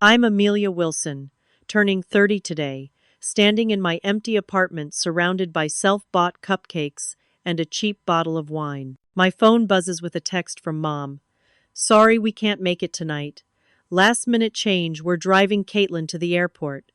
I'm Amelia Wilson, turning 30 today, standing in my empty apartment surrounded by self-bought cupcakes and a cheap bottle of wine. My phone buzzes with a text from Mom. Sorry we can't make it tonight. Last minute change, we're driving Caitlin to the airport.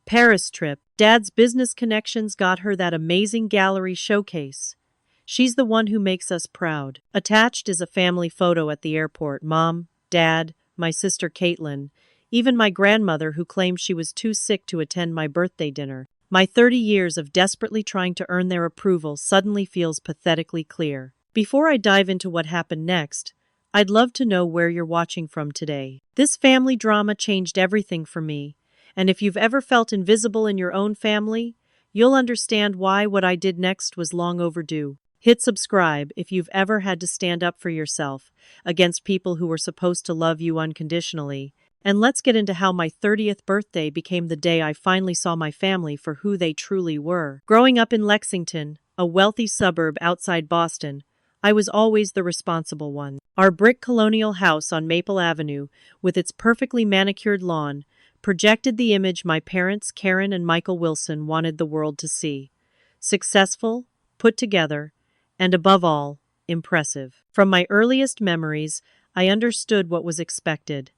Paris trip. Dad's business connections got her that amazing gallery showcase. She's the one who makes us proud. Attached is a family photo at the airport. Mom, Dad, my sister Caitlin, even my grandmother who claimed she was too sick to attend my birthday dinner. My 30 years of desperately trying to earn their approval suddenly feels pathetically clear. Before I dive into what happened next, I'd love to know where you're watching from today. This family drama changed everything for me, and if you've ever felt invisible in your own family, you'll understand why what I did next was long overdue. Hit subscribe if you've ever had to stand up for yourself against people who were supposed to love you unconditionally. And let's get into how my 30th birthday became the day I finally saw my family for who they truly were. Growing up in Lexington, a wealthy suburb outside Boston, I was always the responsible one. Our brick colonial house on Maple Avenue, with its perfectly manicured lawn, projected the image my parents, Karen and Michael Wilson, wanted the world to see. Successful, put together, and above all, impressive. From my earliest memories, I understood what was expected.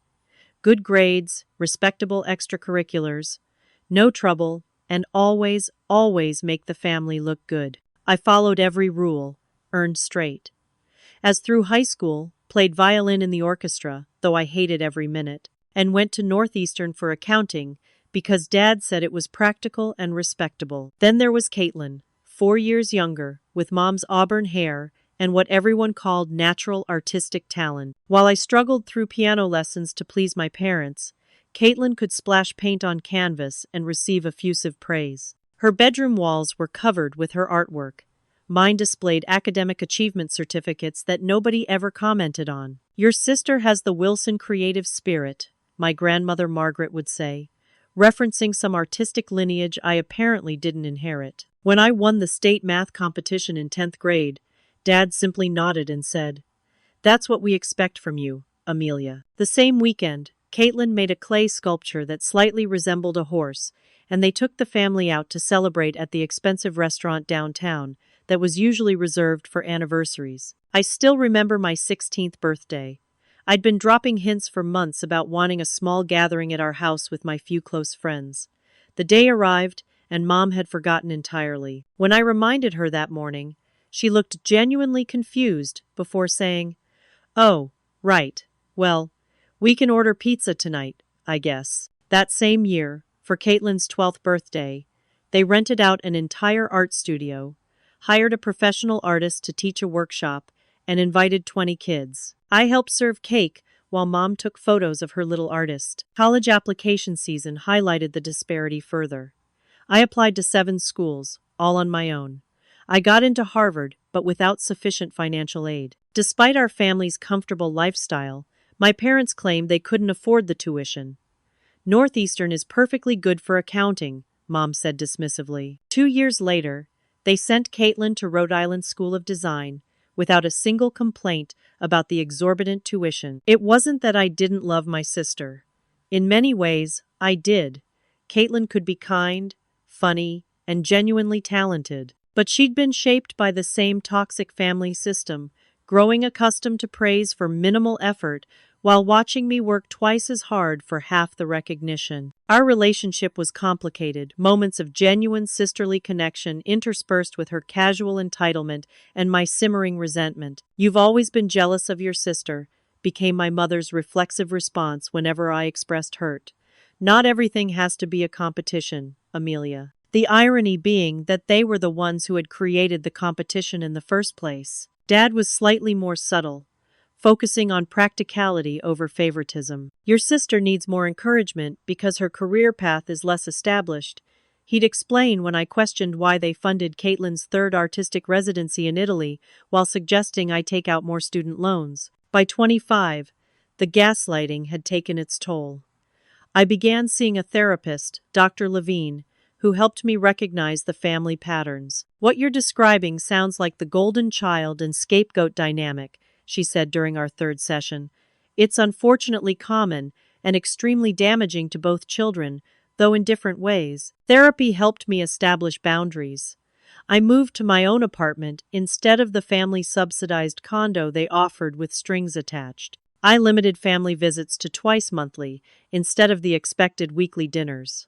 Good grades, respectable extracurriculars, no trouble, and always, always make the family look good. I followed every rule, earned straight. As through high school, played violin in the orchestra, though I hated every minute, and went to Northeastern for accounting because Dad said it was practical and respectable. Then there was Caitlin, 4 years younger, with Mom's auburn hair and what everyone called natural artistic talent. While I struggled through piano lessons to please my parents, Caitlin could splash paint on canvas and receive effusive praise. Her bedroom walls were covered with her artwork. Mine displayed academic achievement certificates that nobody ever commented on. Your sister has the Wilson creative spirit, my grandmother Margaret would say, referencing some artistic lineage I apparently didn't inherit. When I won the state math competition in 10th grade, Dad simply nodded and said, "That's what we expect from you, Amelia." The same weekend, Caitlin made a clay sculpture that slightly resembled a horse, and they took the family out to celebrate at the expensive restaurant downtown that was usually reserved for anniversaries. I still remember my 16th birthday. I'd been dropping hints for months about wanting a small gathering at our house with my few close friends. The day arrived, and Mom had forgotten entirely. When I reminded her that morning, she looked genuinely confused before saying, "Oh, right. Well, we can order pizza tonight, I guess." That same year, for Caitlin's 12th birthday, they rented out an entire art studio, hired a professional artist to teach a workshop, and invited 20 kids. I helped serve cake while Mom took photos of her little artist. College application season highlighted the disparity further. I applied to 7 schools, all on my own. I got into Harvard, but without sufficient financial aid. Despite our family's comfortable lifestyle, my parents claimed they couldn't afford the tuition. "Northeastern is perfectly good for accounting," Mom said dismissively. 2 years later, they sent Caitlin to Rhode Island School of Design without a single complaint about the exorbitant tuition. It wasn't that I didn't love my sister. In many ways, I did. Caitlin could be kind, funny, and genuinely talented. But she'd been shaped by the same toxic family system, growing accustomed to praise for minimal effort while watching me work twice as hard for half the recognition. Our relationship was complicated, moments of genuine sisterly connection interspersed with her casual entitlement and my simmering resentment. "You've always been jealous of your sister," became my mother's reflexive response whenever I expressed hurt. "Not everything has to be a competition, Amelia." The irony being that they were the ones who had created the competition in the first place. Dad was slightly more subtle, focusing on practicality over favoritism. "Your sister needs more encouragement because her career path is less established," he'd explain when I questioned why they funded Caitlin's 3rd artistic residency in Italy while suggesting I take out more student loans. By 25, the gaslighting had taken its toll. I began seeing a therapist, Dr. Levine, who helped me recognize the family patterns. "What you're describing sounds like the golden child and scapegoat dynamic," she said during our 3rd session. "It's unfortunately common, and extremely damaging to both children, though in different ways. Therapy helped me establish boundaries. I moved to my own apartment instead of the family-subsidized condo they offered with strings attached. I limited family visits to twice monthly instead of the expected weekly dinners.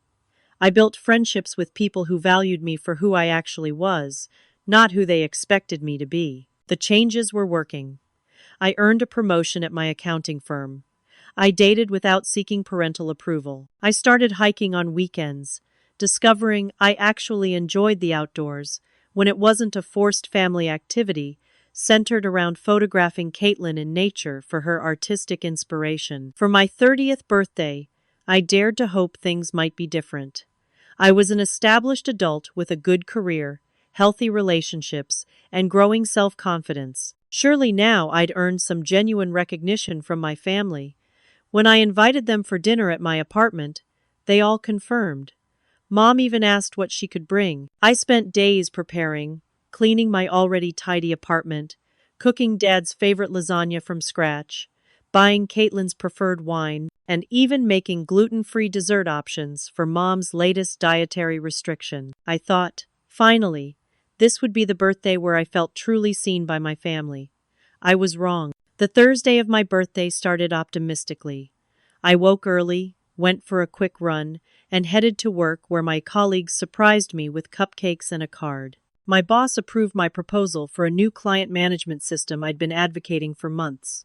I built friendships with people who valued me for who I actually was, not who they expected me to be. The changes were working. I earned a promotion at my accounting firm. I dated without seeking parental approval. I started hiking on weekends, discovering I actually enjoyed the outdoors when it wasn't a forced family activity centered around photographing Caitlin in nature for her artistic inspiration. For my 30th birthday, I dared to hope things might be different. I was an established adult with a good career, healthy relationships, and growing self-confidence. Surely now I'd earned some genuine recognition from my family. When I invited them for dinner at my apartment, they all confirmed. Mom even asked what she could bring. I spent days preparing, cleaning my already tidy apartment, cooking Dad's favorite lasagna from scratch, buying Caitlin's preferred wine, and even making gluten-free dessert options for Mom's latest dietary restriction. I thought, finally, this would be the birthday where I felt truly seen by my family. I was wrong. The Thursday of my birthday started optimistically. I woke early, went for a quick run, and headed to work where my colleagues surprised me with cupcakes and a card. My boss approved my proposal for a new client management system I'd been advocating for months.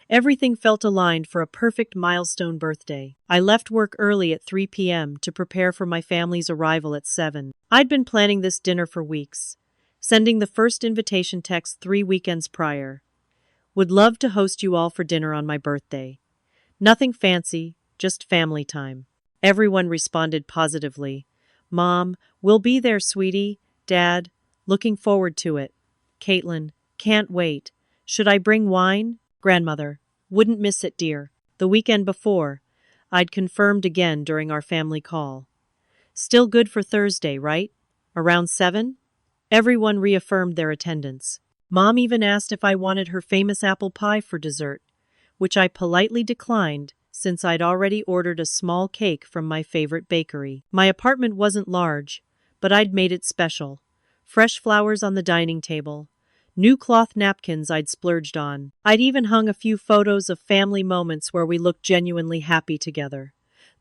Everything felt aligned for a perfect milestone birthday. I left work early at 3 p.m. to prepare for my family's arrival at 7. I'd been planning this dinner for weeks, sending the first invitation text 3 weekends prior. Would love to host you all for dinner on my birthday. Nothing fancy, just family time. Everyone responded positively. Mom, we'll be there, sweetie. Dad, looking forward to it. Caitlin, can't wait. Should I bring wine? Grandmother, wouldn't miss it, dear. The weekend before, I'd confirmed again during our family call. Still good for Thursday, right? Around 7? Everyone reaffirmed their attendance. Mom even asked if I wanted her famous apple pie for dessert, which I politely declined since I'd already ordered a small cake from my favorite bakery. My apartment wasn't large, but I'd made it special. Fresh flowers on the dining table, new cloth napkins I'd splurged on. I'd even hung a few photos of family moments where we looked genuinely happy together.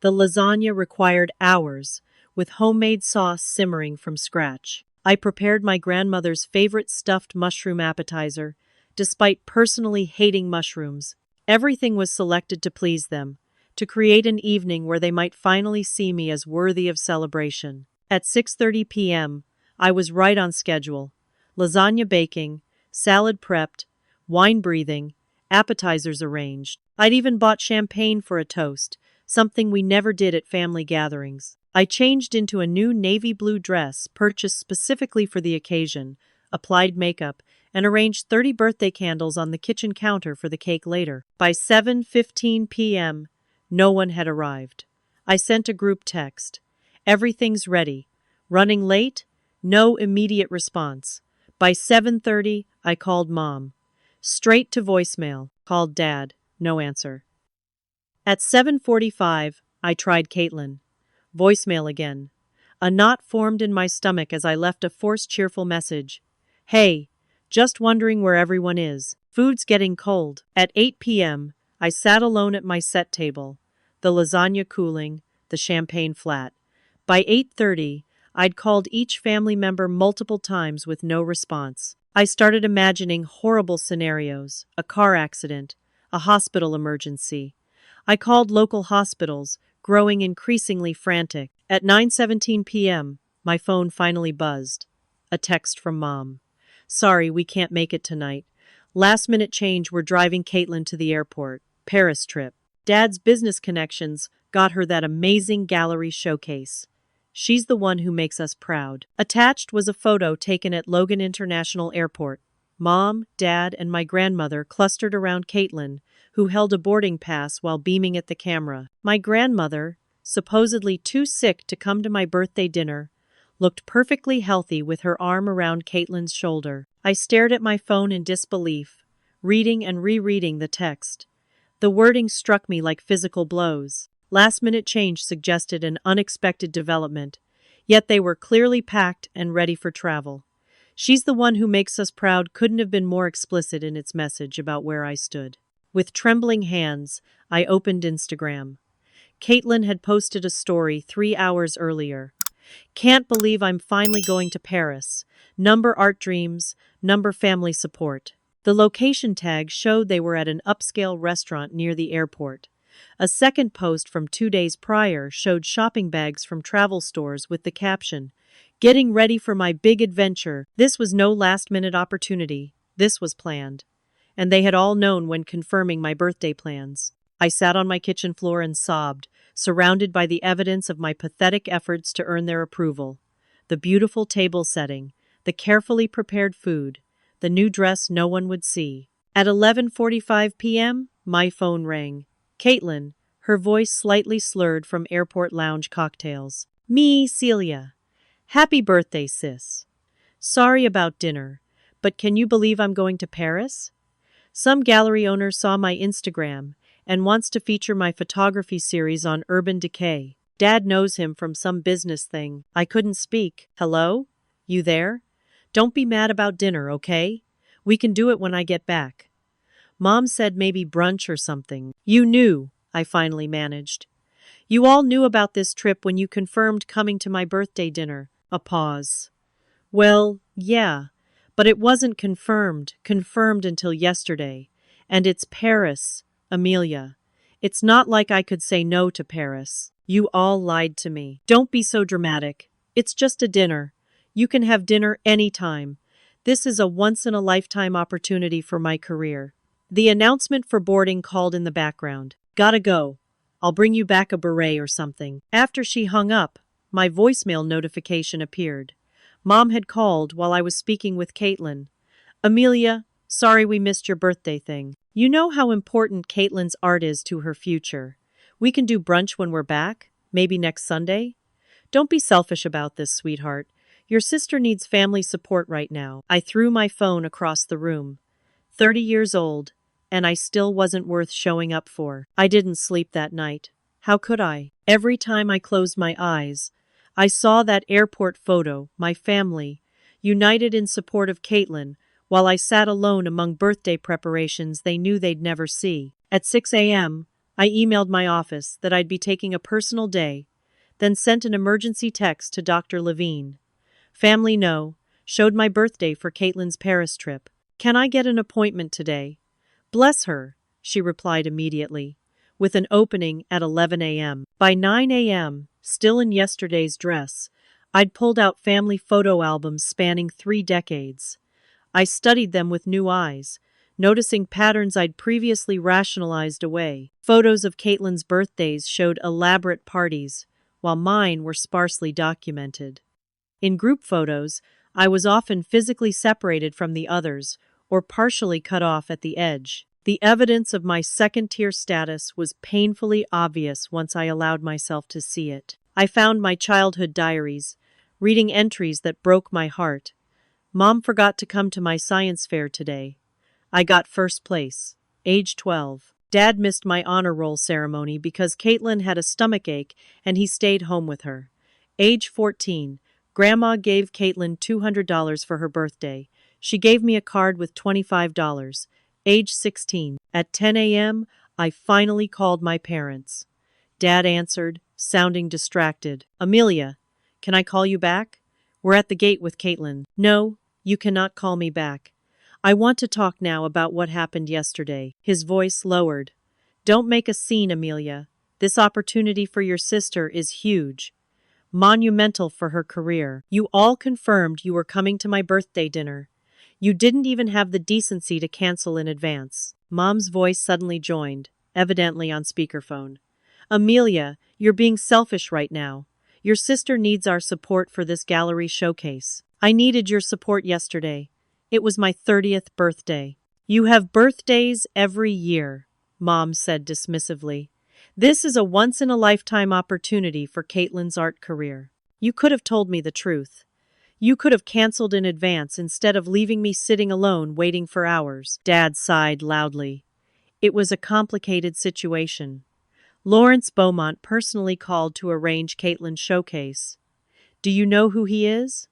The lasagna required hours, with homemade sauce simmering from scratch. I prepared my grandmother's favorite stuffed mushroom appetizer, despite personally hating mushrooms. Everything was selected to please them, to create an evening where they might finally see me as worthy of celebration. At 6:30 p.m., I was right on schedule. Lasagna baking, salad prepped, wine breathing, appetizers arranged. I'd even bought champagne for a toast, something we never did at family gatherings. I changed into a new navy blue dress purchased specifically for the occasion, applied makeup, and arranged 30 birthday candles on the kitchen counter for the cake later. By 7:15 p.m., no one had arrived. I sent a group text. Everything's ready. Running late? No immediate response. By 7:30, I called Mom. Straight to voicemail. Called Dad. No answer. At 7:45, I tried Caitlin. Voicemail again. A knot formed in my stomach as I left a forced cheerful message. Hey, just wondering where everyone is. Food's getting cold. At 8 p.m., I sat alone at my set table, the lasagna cooling, the champagne flat. By 8:30, I'd called each family member multiple times with no response. I started imagining horrible scenarios, a car accident, a hospital emergency. I called local hospitals, growing increasingly frantic. At 9:17 p.m., my phone finally buzzed. A text from Mom. Sorry, we can't make it tonight. Last-minute change, we're driving Caitlin to the airport. Paris trip. Dad's business connections got her that amazing gallery showcase. She's the one who makes us proud. Attached was a photo taken at Logan International Airport. Mom, Dad, and my grandmother clustered around Caitlin, who held a boarding pass while beaming at the camera. My grandmother, supposedly too sick to come to my birthday dinner, looked perfectly healthy with her arm around Caitlin's shoulder. I stared at my phone in disbelief, reading and rereading the text. The wording struck me like physical blows. Last-minute change suggested an unexpected development, yet they were clearly packed and ready for travel. "She's the one who makes us proud" couldn't have been more explicit in its message about where I stood. With trembling hands, I opened Instagram. Caitlin had posted a story 3 hours earlier. "Can't believe I'm finally going to Paris. Number art dreams, number family support." The location tag showed they were at an upscale restaurant near the airport. A second post from 2 days prior showed shopping bags from travel stores with the caption, "Getting ready for my big adventure." This was no last-minute opportunity. This was planned. And they had all known when confirming my birthday plans. I sat on my kitchen floor and sobbed, surrounded by the evidence of my pathetic efforts to earn their approval. The beautiful table setting, the carefully prepared food, the new dress no one would see. At 11:45 p.m., my phone rang. Caitlin, her voice slightly slurred from airport lounge cocktails. "Me, Celia. Happy birthday, sis. Sorry about dinner, but can you believe I'm going to Paris? Some gallery owner saw my Instagram and wants to feature my photography series on Urban Decay. Dad knows him from some business thing." I couldn't speak. "Hello? You there? Don't be mad about dinner, okay? We can do it when I get back." Mom said maybe brunch or something. "You knew," I finally managed. "You all knew about this trip when you confirmed coming to my birthday dinner." A pause. "Well, yeah, but it wasn't confirmed until yesterday. And it's Paris, Amelia. It's not like I could say no to Paris. You all lied to me." "Don't be so dramatic. It's just a dinner. You can have dinner anytime. This is a once-in-a-lifetime opportunity for my career." The announcement for boarding called in the background. "Gotta go. I'll bring you back a beret or something." After she hung up, my voicemail notification appeared. Mom had called while I was speaking with Caitlin. "Amelia, sorry we missed your birthday thing. You know how important Caitlin's art is to her future. We can do brunch when we're back, maybe next Sunday." "Don't be selfish about this, sweetheart. Your sister needs family support right now." I threw my phone across the room. 30 years old, and I still wasn't worth showing up for. I didn't sleep that night. How could I? Every time I closed my eyes, I saw that airport photo, my family, united in support of Caitlin, while I sat alone among birthday preparations they knew they'd never see. At 6 a.m., I emailed my office that I'd be taking a personal day, then sent an emergency text to Dr. Levine. "Family no, showed my birthday for Caitlin's Paris trip. Can I get an appointment today?" "Bless her," she replied immediately, with an opening at 11 a.m. By 9 a.m., still in yesterday's dress, I'd pulled out family photo albums spanning 3 decades. I studied them with new eyes, noticing patterns I'd previously rationalized away. Photos of Caitlin's birthdays showed elaborate parties, while mine were sparsely documented. In group photos, I was often physically separated from the others, or partially cut off at the edge. The evidence of my second-tier status was painfully obvious once I allowed myself to see it. I found my childhood diaries, reading entries that broke my heart. "Mom forgot to come to my science fair today. I got first place. Age 12. Dad missed my honor roll ceremony because Caitlin had a stomachache and he stayed home with her. Age 14. Grandma gave Caitlin $200 for her birthday. She gave me a card with $25. Age 16. At 10 a.m., I finally called my parents. Dad answered, sounding distracted. "Amelia, can I call you back? We're at the gate with Caitlin." "No, you cannot call me back. I want to talk now about what happened yesterday." His voice lowered. "Don't make a scene, Amelia. This opportunity for your sister is huge. Monumental for her career. You all confirmed you were coming to my birthday dinner. You didn't even have the decency to cancel in advance." Mom's voice suddenly joined, evidently on speakerphone. "Amelia, you're being selfish right now. Your sister needs our support for this gallery showcase. I needed your support yesterday. It was my 30th birthday." "You have birthdays every year," Mom said dismissively. "This is a once-in-a-lifetime opportunity for Caitlin's art career. You could have told me the truth. You could have canceled in advance instead of leaving me sitting alone waiting for hours." Dad sighed loudly. It was a complicated situation. Lawrence Beaumont personally called to arrange Caitlin's showcase. Do you know who he is?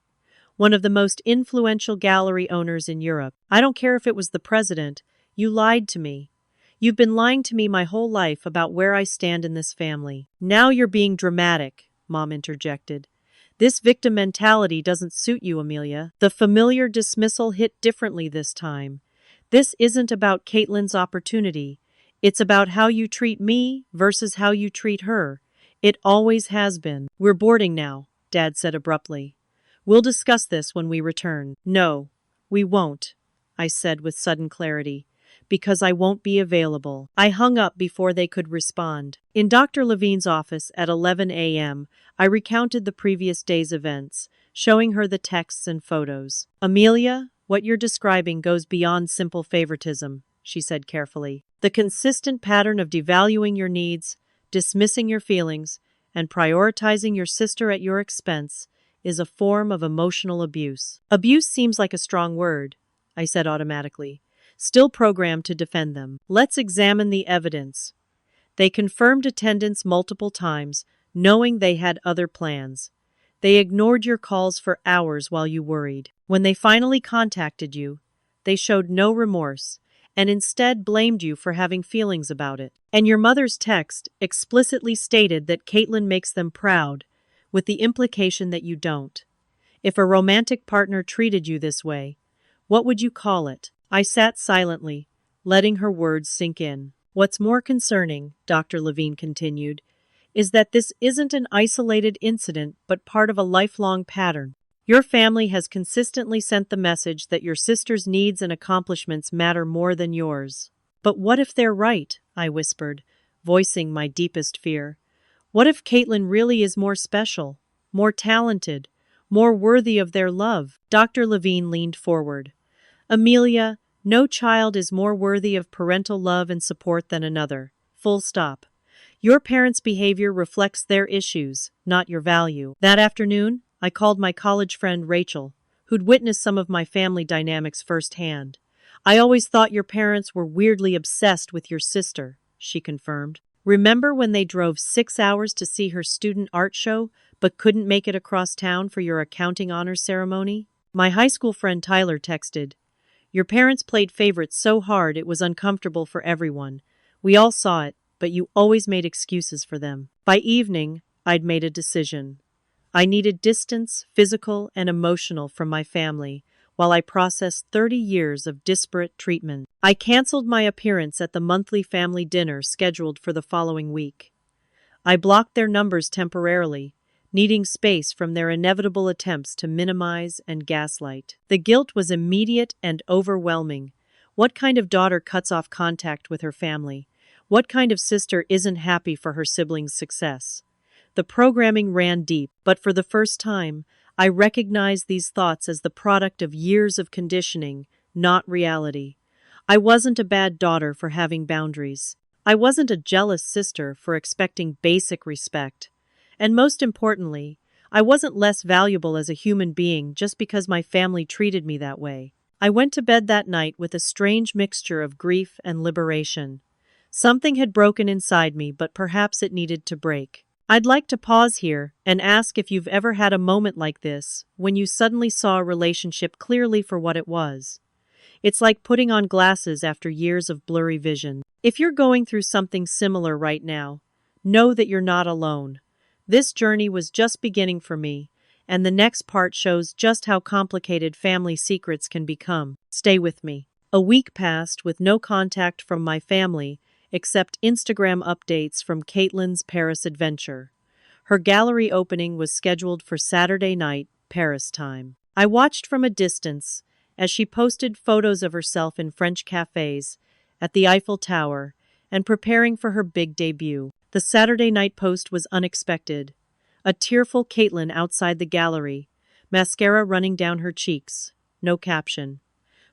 One of the most influential gallery owners in Europe. I don't care if it was the president. You lied to me. You've been lying to me my whole life about where I stand in this family. Now you're being dramatic, Mom interjected. This victim mentality doesn't suit you, Amelia. The familiar dismissal hit differently this time. This isn't about Caitlin's opportunity. It's about how you treat me versus how you treat her. It always has been. We're boarding now, Dad said abruptly. We'll discuss this when we return. No, we won't, I said with sudden clarity, because I won't be available. I hung up before they could respond. In Dr. Levine's office at 11 a.m., I recounted the previous day's events, showing her the texts and photos. Amelia, what you're describing goes beyond simple favoritism, she said carefully. The consistent pattern of devaluing your needs, dismissing your feelings, and prioritizing your sister at your expense is a form of emotional abuse. Abuse seems like a strong word, I said automatically, still programmed to defend them. Let's examine the evidence. They confirmed attendance multiple times, knowing they had other plans. They ignored your calls for hours while you worried. When they finally contacted you, they showed no remorse and instead blamed you for having feelings about it. And your mother's text explicitly stated that Caitlin makes them proud, with the implication that you don't. If a romantic partner treated you this way, what would you call it? I sat silently, letting her words sink in. What's more concerning, Dr. Levine continued, is that this isn't an isolated incident but part of a lifelong pattern. Your family has consistently sent the message that your sister's needs and accomplishments matter more than yours. But what if they're right? I whispered, voicing my deepest fear. What if Caitlin really is more special, more talented, more worthy of their love? Dr. Levine leaned forward. Amelia, no child is more worthy of parental love and support than another. Full stop. Your parents' behavior reflects their issues, not your value. That afternoon, I called my college friend Rachel, who'd witnessed some of my family dynamics firsthand. I always thought your parents were weirdly obsessed with your sister, she confirmed. Remember when they drove 6 hours to see her student art show, but couldn't make it across town for your accounting honors ceremony? My high school friend Tyler texted, Your parents played favorites so hard it was uncomfortable for everyone. We all saw it, but you always made excuses for them. By evening, I'd made a decision. I needed distance, physical and emotional, from my family, while I processed 30 years of disparate treatment. I canceled my appearance at the monthly family dinner scheduled for the following week. I blocked their numbers temporarily, needing space from their inevitable attempts to minimize and gaslight. The guilt was immediate and overwhelming. What kind of daughter cuts off contact with her family? What kind of sister isn't happy for her siblings' success? The programming ran deep, but for the first time, I recognized these thoughts as the product of years of conditioning, not reality. I wasn't a bad daughter for having boundaries. I wasn't a jealous sister for expecting basic respect. And most importantly, I wasn't less valuable as a human being just because my family treated me that way. I went to bed that night with a strange mixture of grief and liberation. Something had broken inside me, but perhaps it needed to break. I'd like to pause here and ask if you've ever had a moment like this, when you suddenly saw a relationship clearly for what it was. It's like putting on glasses after years of blurry vision. If you're going through something similar right now, know that you're not alone. This journey was just beginning for me, and the next part shows just how complicated family secrets can become. Stay with me. A week passed with no contact from my family, except Instagram updates from Caitlin's Paris adventure. Her gallery opening was scheduled for Saturday night, Paris time. I watched from a distance as she posted photos of herself in French cafes, at the Eiffel Tower, and preparing for her big debut. The Saturday night post was unexpected. A tearful Caitlin outside the gallery, mascara running down her cheeks. No caption.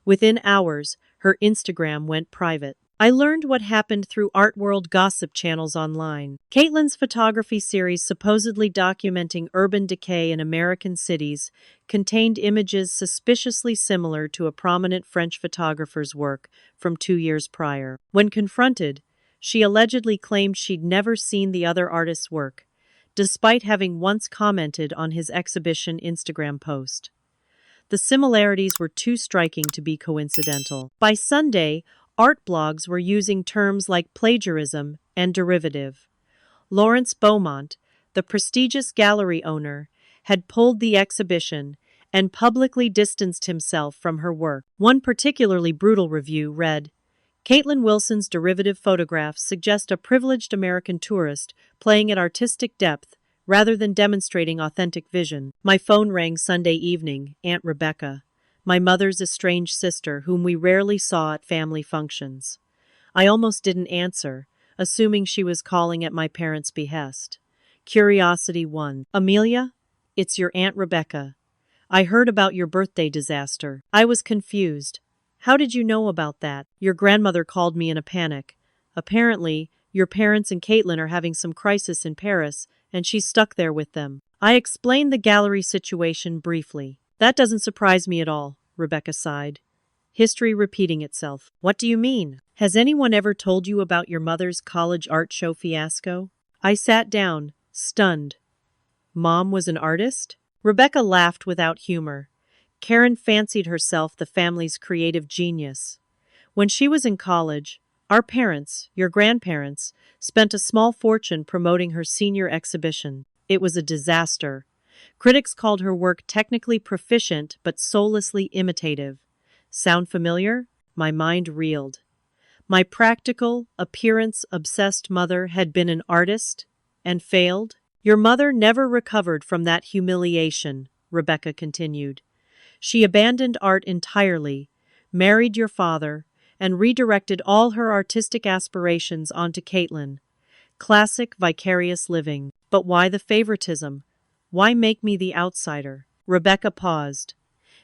Within hours, her Instagram went private. I learned what happened through art world gossip channels online. Caitlin's photography series, supposedly documenting urban decay in American cities, contained images suspiciously similar to a prominent French photographer's work from 2 years prior. When confronted, she allegedly claimed she'd never seen the other artist's work, despite having once commented on his exhibition Instagram post. The similarities were too striking to be coincidental. By Sunday, art blogs were using terms like plagiarism and derivative. Lawrence Beaumont, the prestigious gallery owner, had pulled the exhibition and publicly distanced himself from her work. One particularly brutal review read, Caitlin Wilson's derivative photographs suggest a privileged American tourist playing at artistic depth rather than demonstrating authentic vision. My phone rang Sunday evening, Aunt Rebecca, my mother's estranged sister whom we rarely saw at family functions. I almost didn't answer, assuming she was calling at my parents' behest. Curiosity won. Amelia? It's your Aunt Rebecca. I heard about your birthday disaster. I was confused. How did you know about that? Your grandmother called me in a panic. Apparently, your parents and Caitlin are having some crisis in Paris, and she's stuck there with them. I explained the gallery situation briefly. That doesn't surprise me at all, Rebecca sighed. History repeating itself. What do you mean? Has anyone ever told you about your mother's college art show fiasco? I sat down, stunned. Mom was an artist? Rebecca laughed without humor. Karen fancied herself the family's creative genius. When she was in college, our parents, your grandparents, spent a small fortune promoting her senior exhibition. It was a disaster. Critics called her work technically proficient but soullessly imitative. Sound familiar? My mind reeled. My practical, appearance-obsessed mother had been an artist and failed? Your mother never recovered from that humiliation, Rebecca continued. She abandoned art entirely, married your father, and redirected all her artistic aspirations onto Caitlin. Classic vicarious living. But why the favoritism? Why make me the outsider? Rebecca paused.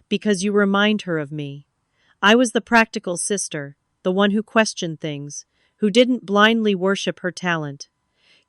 Because you remind her of me. I was the practical sister, the one who questioned things, who didn't blindly worship her talent.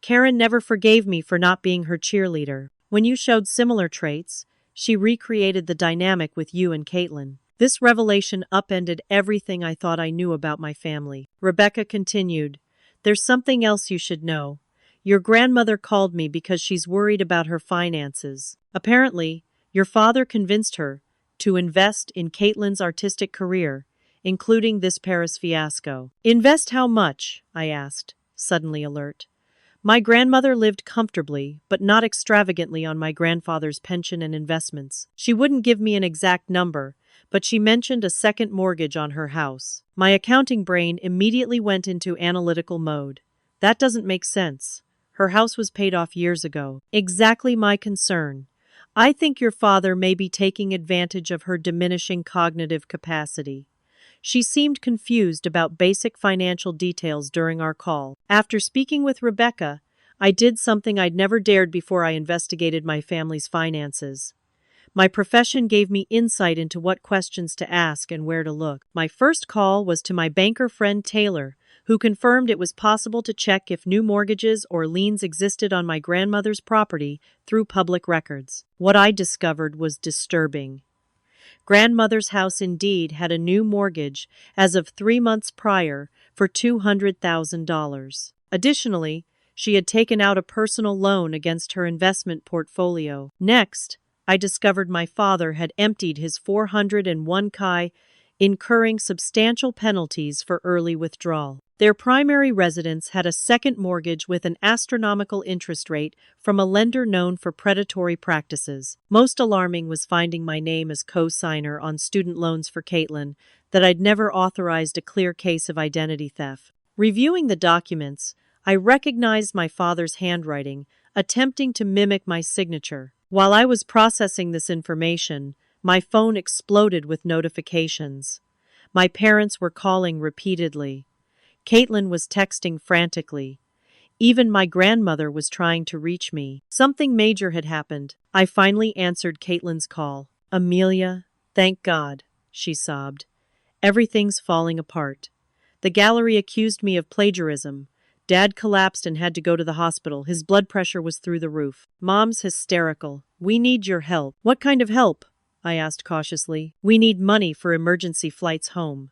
Karen never forgave me for not being her cheerleader. When you showed similar traits, she recreated the dynamic with you and Caitlin. This revelation upended everything I thought I knew about my family. Rebecca continued, There's something else you should know. Your grandmother called me because she's worried about her finances. Apparently, your father convinced her to invest in Caitlin's artistic career, including this Paris fiasco. Invest how much? I asked, suddenly alert. My grandmother lived comfortably, but not extravagantly on my grandfather's pension and investments. She wouldn't give me an exact number, but she mentioned a second mortgage on her house. My accounting brain immediately went into analytical mode. That doesn't make sense. Her house was paid off years ago. Exactly my concern. I think your father may be taking advantage of her diminishing cognitive capacity. She seemed confused about basic financial details during our call. After speaking with Rebecca, I did something I'd never dared before I investigated my family's finances. My profession gave me insight into what questions to ask and where to look. My first call was to my banker friend Taylor, who confirmed it was possible to check if new mortgages or liens existed on my grandmother's property through public records. What I discovered was disturbing. Grandmother's house indeed had a new mortgage as of 3 months prior for $200,000. Additionally, she had taken out a personal loan against her investment portfolio. Next, I discovered my father had emptied his 401k, incurring substantial penalties for early withdrawal. Their primary residence had a second mortgage with an astronomical interest rate from a lender known for predatory practices. Most alarming was finding my name as co-signer on student loans for Caitlin that I'd never authorized a clear case of identity theft. Reviewing the documents, I recognized my father's handwriting, attempting to mimic my signature. While I was processing this information, my phone exploded with notifications. My parents were calling repeatedly. Caitlin was texting frantically. Even my grandmother was trying to reach me. Something major had happened. I finally answered Caitlin's call. Amelia, thank God, she sobbed. Everything's falling apart. The gallery accused me of plagiarism. Dad collapsed and had to go to the hospital. His blood pressure was through the roof. Mom's hysterical. We need your help. What kind of help? I asked cautiously. We need money for emergency flights home.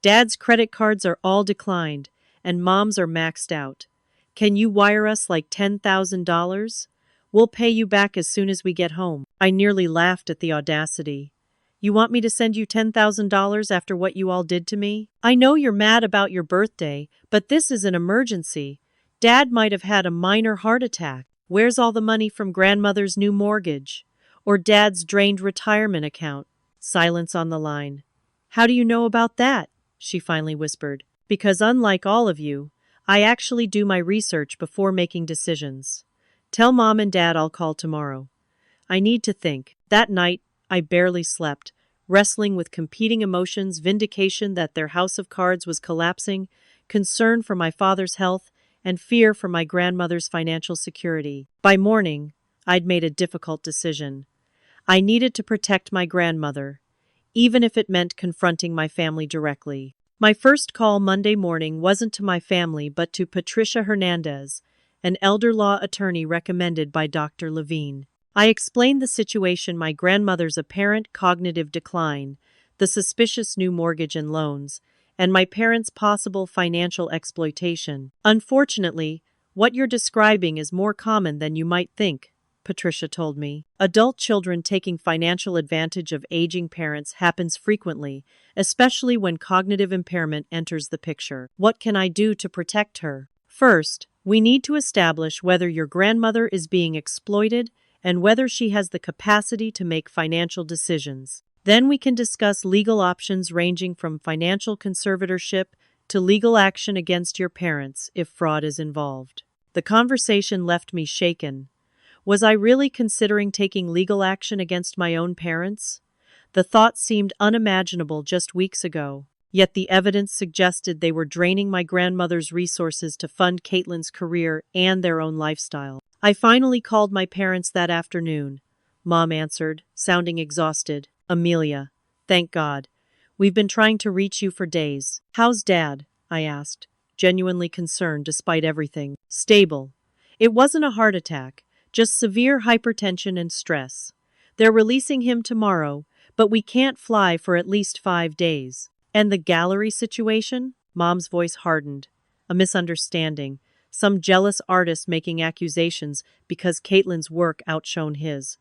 Dad's credit cards are all declined, and Mom's are maxed out. Can you wire us like $10,000? We'll pay you back as soon as we get home. I nearly laughed at the audacity. You want me to send you $10,000 after what you all did to me? I know you're mad about your birthday, but this is an emergency. Dad might have had a minor heart attack. Where's all the money from grandmother's new mortgage? Or Dad's drained retirement account? Silence on the line. How do you know about that? She finally whispered. Because unlike all of you, I actually do my research before making decisions. Tell Mom and Dad I'll call tomorrow. I need to think. That night, I barely slept, wrestling with competing emotions, vindication that their house of cards was collapsing, concern for my father's health, and fear for my grandmother's financial security. By morning, I'd made a difficult decision. I needed to protect my grandmother, even if it meant confronting my family directly. My first call Monday morning wasn't to my family but to Patricia Hernandez, an elder law attorney recommended by Dr. Levine. I explained the situation: my grandmother's apparent cognitive decline, the suspicious new mortgage and loans, and my parents' possible financial exploitation. Unfortunately, what you're describing is more common than you might think, Patricia told me. Adult children taking financial advantage of aging parents happens frequently, especially when cognitive impairment enters the picture. What can I do to protect her? First, we need to establish whether your grandmother is being exploited and whether she has the capacity to make financial decisions. Then we can discuss legal options ranging from financial conservatorship to legal action against your parents if fraud is involved. The conversation left me shaken. Was I really considering taking legal action against my own parents? The thought seemed unimaginable just weeks ago, yet the evidence suggested they were draining my grandmother's resources to fund Caitlin's career and their own lifestyle. I finally called my parents that afternoon. Mom answered, sounding exhausted. Amelia, thank God. We've been trying to reach you for days. How's Dad? I asked, genuinely concerned despite everything. Stable. It wasn't a heart attack, just severe hypertension and stress. They're releasing him tomorrow, but we can't fly for at least 5 days. And the gallery situation? Mom's voice hardened. A misunderstanding. Some jealous artist making accusations because Caitlin's work outshone his.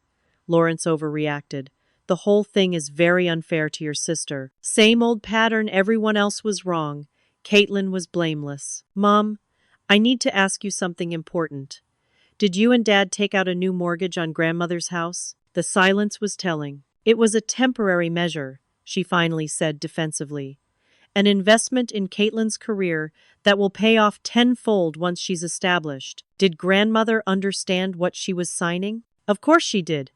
Lawrence overreacted. The whole thing is very unfair to your sister. Same old pattern, everyone else was wrong. Caitlin was blameless. Mom, I need to ask you something important. Did you and Dad take out a new mortgage on grandmother's house? The silence was telling. It was a temporary measure, she finally said defensively. An investment in Caitlin's career that will pay off tenfold once she's established. Did grandmother understand what she was signing? Of course she did.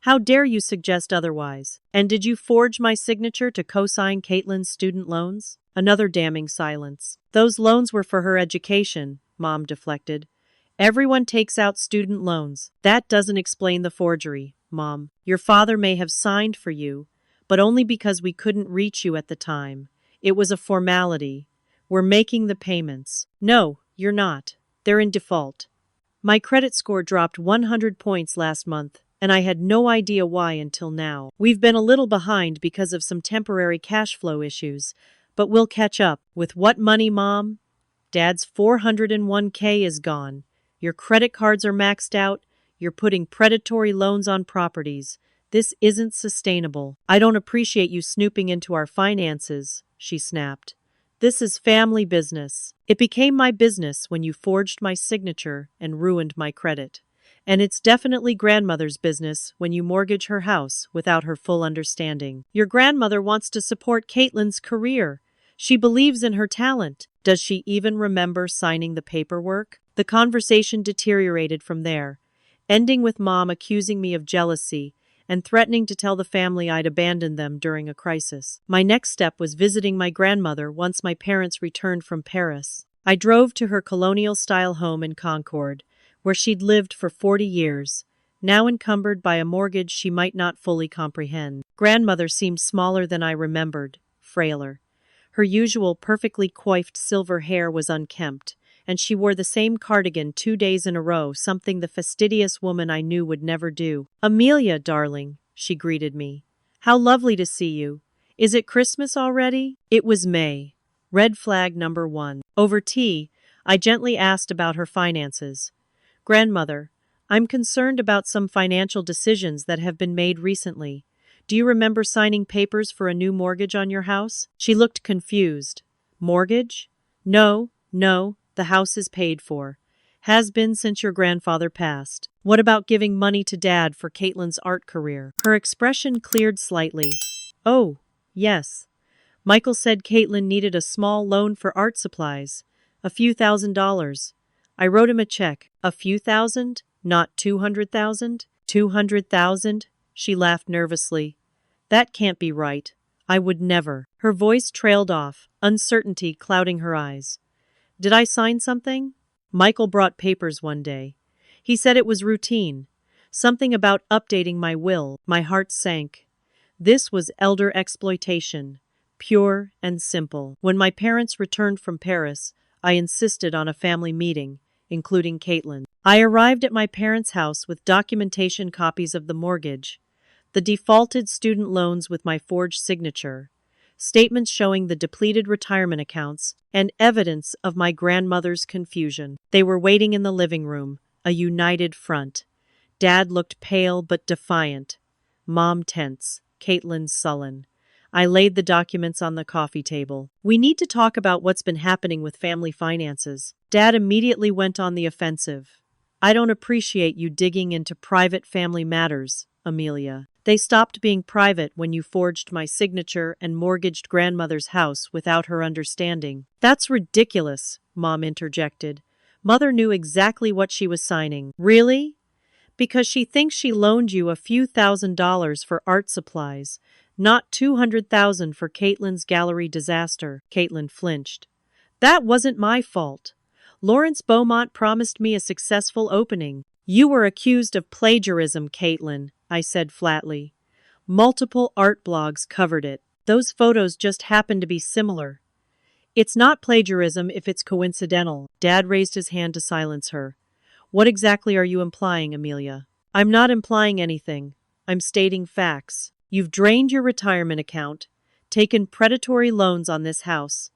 How dare you suggest otherwise? And did you forge my signature to co-sign Caitlin's student loans? Another damning silence. Those loans were for her education, Mom deflected. Everyone takes out student loans. That doesn't explain the forgery, Mom. Your father may have signed for you, but only because we couldn't reach you at the time. It was a formality. We're making the payments. No, you're not. They're in default. My credit score dropped 100 points last month, and I had no idea why until now. We've been a little behind because of some temporary cash flow issues, but we'll catch up. With what money, Mom? Dad's 401k is gone. Your credit cards are maxed out. You're putting predatory loans on properties. This isn't sustainable. I don't appreciate you snooping into our finances, she snapped. This is family business. It became my business when you forged my signature and ruined my credit. And it's definitely grandmother's business when you mortgage her house without her full understanding. Your grandmother wants to support Caitlin's career. She believes in her talent. Does she even remember signing the paperwork? The conversation deteriorated from there, ending with Mom accusing me of jealousy and threatening to tell the family I'd abandoned them during a crisis. My next step was visiting my grandmother once my parents returned from Paris. I drove to her colonial-style home in Concord, where she'd lived for 40 years, now encumbered by a mortgage she might not fully comprehend. Grandmother seemed smaller than I remembered, frailer. Her usual perfectly coiffed silver hair was unkempt, and she wore the same cardigan 2 days in a row, something the fastidious woman I knew would never do. "Amelia, darling," she greeted me. "How lovely to see you. Is it Christmas already?" It was May. Red flag number 1. Over tea, I gently asked about her finances. "Grandmother, I'm concerned about some financial decisions that have been made recently. Do you remember signing papers for a new mortgage on your house?" She looked confused. "Mortgage? No, no, the house is paid for. Has been since your grandfather passed. What about giving money to Dad for Caitlin's art career?" Her expression cleared slightly. "Oh, yes. Michael said Caitlin needed a small loan for art supplies. A few $1,000s. I wrote him a check. A few thousand? Not 200,000? 200,000? She laughed nervously. "That can't be right. I would never." Her voice trailed off, uncertainty clouding her eyes. "Did I sign something?" Michael brought papers one day. He said it was routine. Something about updating my will. My heart sank. This was elder exploitation. Pure and simple. When my parents returned from Paris, I insisted on a family meeting, including Caitlin. I arrived at my parents' house with documentation copies of the mortgage, the defaulted student loans with my forged signature, statements showing the depleted retirement accounts, and evidence of my grandmother's confusion. They were waiting in the living room, a united front. Dad looked pale but defiant. Mom tense. Caitlin sullen. I laid the documents on the coffee table. "We need to talk about what's been happening with family finances." Dad immediately went on the offensive. "I don't appreciate you digging into private family matters, Amelia. They stopped being private when you forged my signature and mortgaged grandmother's house without her understanding." "That's ridiculous," Mom interjected. "Mother knew exactly what she was signing." "Really? Because she thinks she loaned you a few $1,000s for art supplies, not 200,000 for Caitlin's gallery disaster." Caitlin flinched. "That wasn't my fault. Lawrence Beaumont promised me a successful opening." "You were accused of plagiarism, Caitlin," I said flatly. "Multiple art blogs covered it. Those photos just happened to be similar." "It's not plagiarism if it's coincidental." Dad raised his hand to silence her. "What exactly are you implying, Amelia?" "I'm not implying anything. I'm stating facts. You've drained your retirement account, taken predatory loans on this house,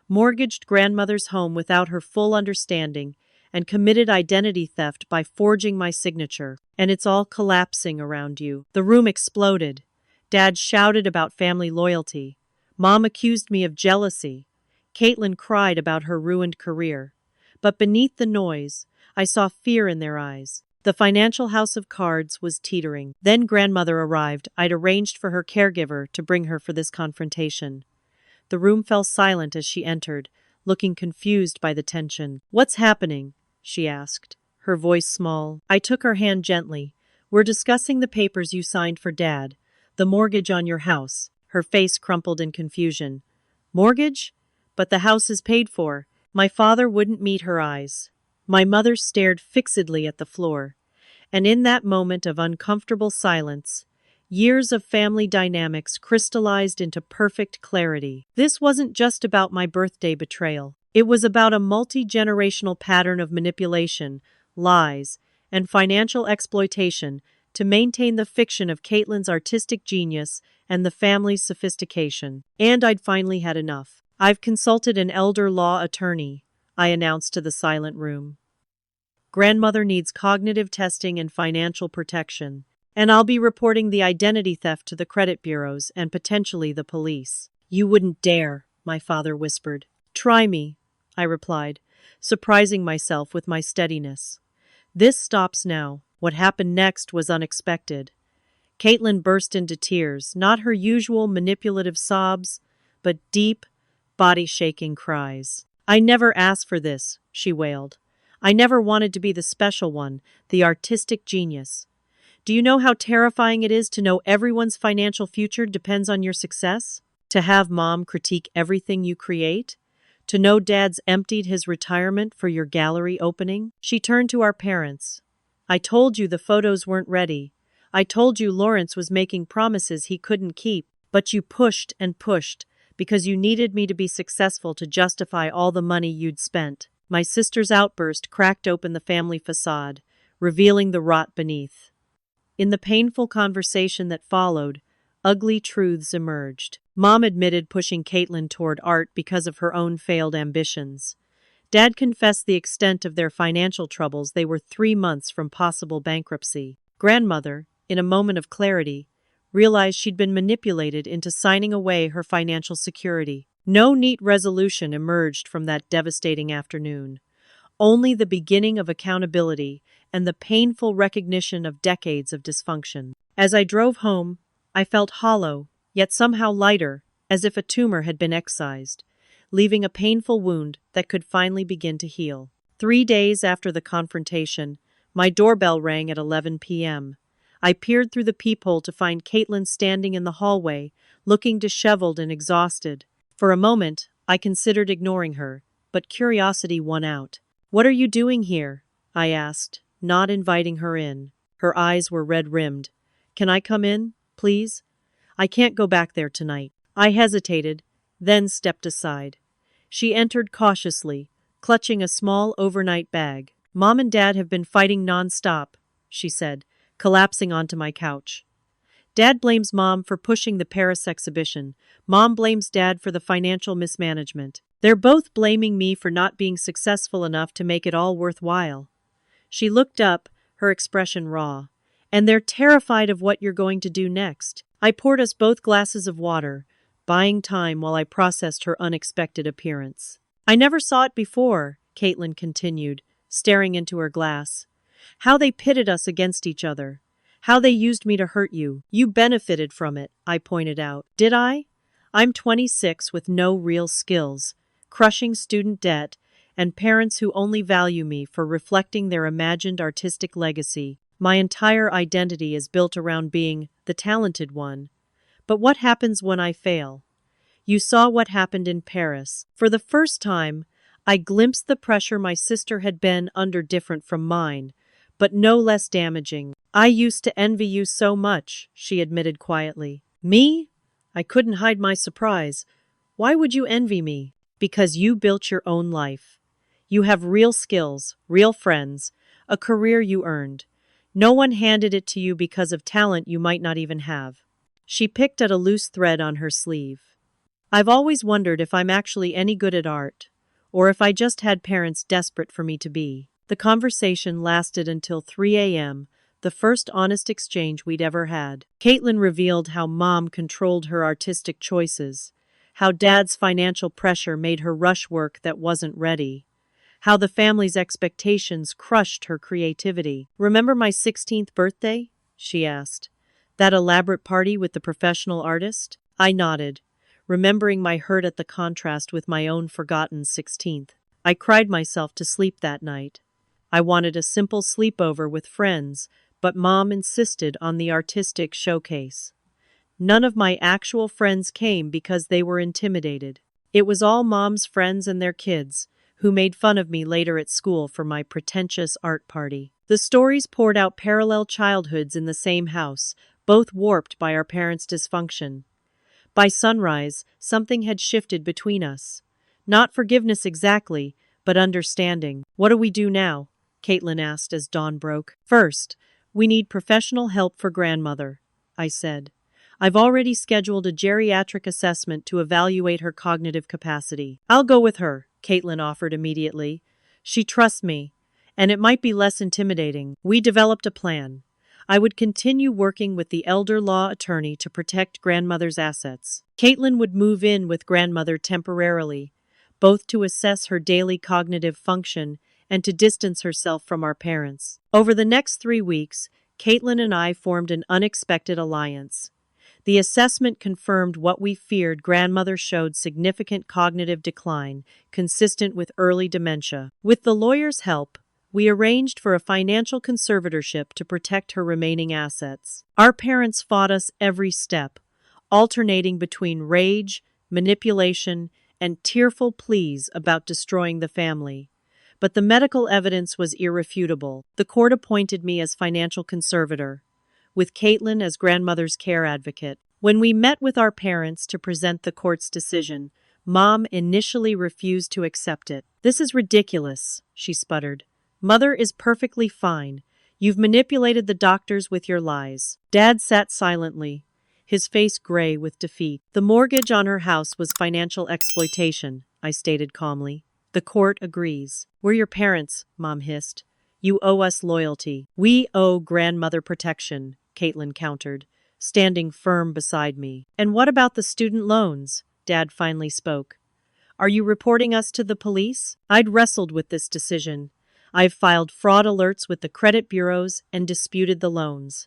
mortgaged grandmother's home without her full understanding, and committed identity theft by forging my signature. And it's all collapsing around you." The room exploded. Dad shouted about family loyalty. Mom accused me of jealousy. Caitlin cried about her ruined career. But beneath the noise, I saw fear in their eyes. The financial house of cards was teetering. Then grandmother arrived. I'd arranged for her caregiver to bring her for this confrontation. The room fell silent as she entered, looking confused by the tension. "What's happening?" she asked, her voice small. I took her hand gently. "We're discussing the papers you signed for Dad, the mortgage on your house." Her face crumpled in confusion. "Mortgage? But the house is paid for." My father wouldn't meet her eyes. My mother stared fixedly at the floor. And in that moment of uncomfortable silence, years of family dynamics crystallized into perfect clarity. This wasn't just about my birthday betrayal. It was about a multi-generational pattern of manipulation, lies, and financial exploitation to maintain the fiction of Caitlin's artistic genius and the family's sophistication. And I'd finally had enough. "I've consulted an elder law attorney," I announced to the silent room. "Grandmother needs cognitive testing and financial protection. And I'll be reporting the identity theft to the credit bureaus and potentially the police." "You wouldn't dare," my father whispered. "Try me," I replied, surprising myself with my steadiness. "This stops now." What happened next was unexpected. Caitlin burst into tears, not her usual manipulative sobs, but deep, body-shaking cries. "I never asked for this," she wailed. "I never wanted to be the special one, the artistic genius. Do you know how terrifying it is to know everyone's financial future depends on your success? To have Mom critique everything you create? To know Dad's emptied his retirement for your gallery opening?" She turned to our parents. "I told you the photos weren't ready. I told you Lawrence was making promises he couldn't keep. But you pushed and pushed, because you needed me to be successful to justify all the money you'd spent. My sister's outburst cracked open the family facade, revealing the rot beneath. In the painful conversation that followed, ugly truths emerged. Mom admitted pushing Caitlin toward art because of her own failed ambitions. Dad confessed the extent of their financial troubles. They were 3 months from possible bankruptcy. Grandmother, in a moment of clarity, realized she'd been manipulated into signing away her financial security. No neat resolution emerged from that devastating afternoon. Only the beginning of accountability and the painful recognition of decades of dysfunction. As I drove home, I felt hollow, yet somehow lighter, as if a tumor had been excised, leaving a painful wound that could finally begin to heal. 3 days after the confrontation, my doorbell rang at 11 p.m. I peered through the peephole to find Caitlin standing in the hallway, looking disheveled and exhausted. For a moment, I considered ignoring her, but curiosity won out. "What are you doing here?" I asked, not inviting her in. Her eyes were red-rimmed. "Can I come in, please? I can't go back there tonight." I hesitated, then stepped aside. She entered cautiously, clutching a small overnight bag. "Mom and Dad have been fighting non-stop," she said, collapsing onto my couch. Dad blames Mom for pushing the Paris exhibition. Mom blames Dad for the financial mismanagement. They're both blaming me for not being successful enough to make it all worthwhile. She looked up, her expression raw. "And they're terrified of what you're going to do next." I poured us both glasses of water, buying time while I processed her unexpected appearance. "I never saw it before," Caitlin continued, staring into her glass. "How they pitted us against each other. How they used me to hurt you. You benefited from it," I pointed out. "Did I? I'm 26 with no real skills, crushing student debt, and parents who only value me for reflecting their imagined artistic legacy. My entire identity is built around being the talented one. But what happens when I fail? You saw what happened in Paris. For the first time, I glimpsed the pressure my sister had been under, different from mine, but no less damaging. "I used to envy you so much," she admitted quietly. "Me?" I couldn't hide my surprise. "Why would you envy me?" "Because you built your own life. You have real skills, real friends, a career you earned. No one handed it to you because of talent you might not even have." She picked at a loose thread on her sleeve. "I've always wondered if I'm actually any good at art, or if I just had parents desperate for me to be." The conversation lasted until 3 a.m., the first honest exchange we'd ever had. Caitlin revealed how Mom controlled her artistic choices, how Dad's financial pressure made her rush work that wasn't ready, how the family's expectations crushed her creativity. "Remember my 16th birthday?" she asked. "That elaborate party with the professional artist?" I nodded, remembering my hurt at the contrast with my own forgotten 16th. I cried myself to sleep that night. I wanted a simple sleepover with friends, but Mom insisted on the artistic showcase. None of my actual friends came because they were intimidated. It was all Mom's friends and their kids, who made fun of me later at school for my pretentious art party. The stories poured out parallel childhoods in the same house, both warped by our parents' dysfunction. By sunrise, something had shifted between us. Not forgiveness exactly, but understanding. "What do we do now?" Caitlin asked as dawn broke. "First, we need professional help for grandmother," I said. "I've already scheduled a geriatric assessment to evaluate her cognitive capacity." "I'll go with her," Caitlin offered immediately. "She trusts me, and it might be less intimidating." We developed a plan. I would continue working with the elder law attorney to protect grandmother's assets. Caitlin would move in with grandmother temporarily, both to assess her daily cognitive function and to distance herself from our parents. Over the next 3 weeks, Caitlin and I formed an unexpected alliance. The assessment confirmed what we feared: grandmother showed significant cognitive decline, consistent with early dementia. With the lawyer's help, we arranged for a financial conservatorship to protect her remaining assets. Our parents fought us every step, alternating between rage, manipulation, and tearful pleas about destroying the family. But the medical evidence was irrefutable. The court appointed me as financial conservator, with Caitlin as grandmother's care advocate. When we met with our parents to present the court's decision, Mom initially refused to accept it. "This is ridiculous," she sputtered. "Mother is perfectly fine. You've manipulated the doctors with your lies." Dad sat silently, his face gray with defeat. "The mortgage on her house was financial exploitation," I stated calmly. "The court agrees." "We're your parents," Mom hissed. "You owe us loyalty." "We owe grandmother protection," Caitlin countered, standing firm beside me. "And what about the student loans?" Dad finally spoke. "Are you reporting us to the police?" I'd wrestled with this decision. I've filed fraud alerts with the credit bureaus and disputed the loans.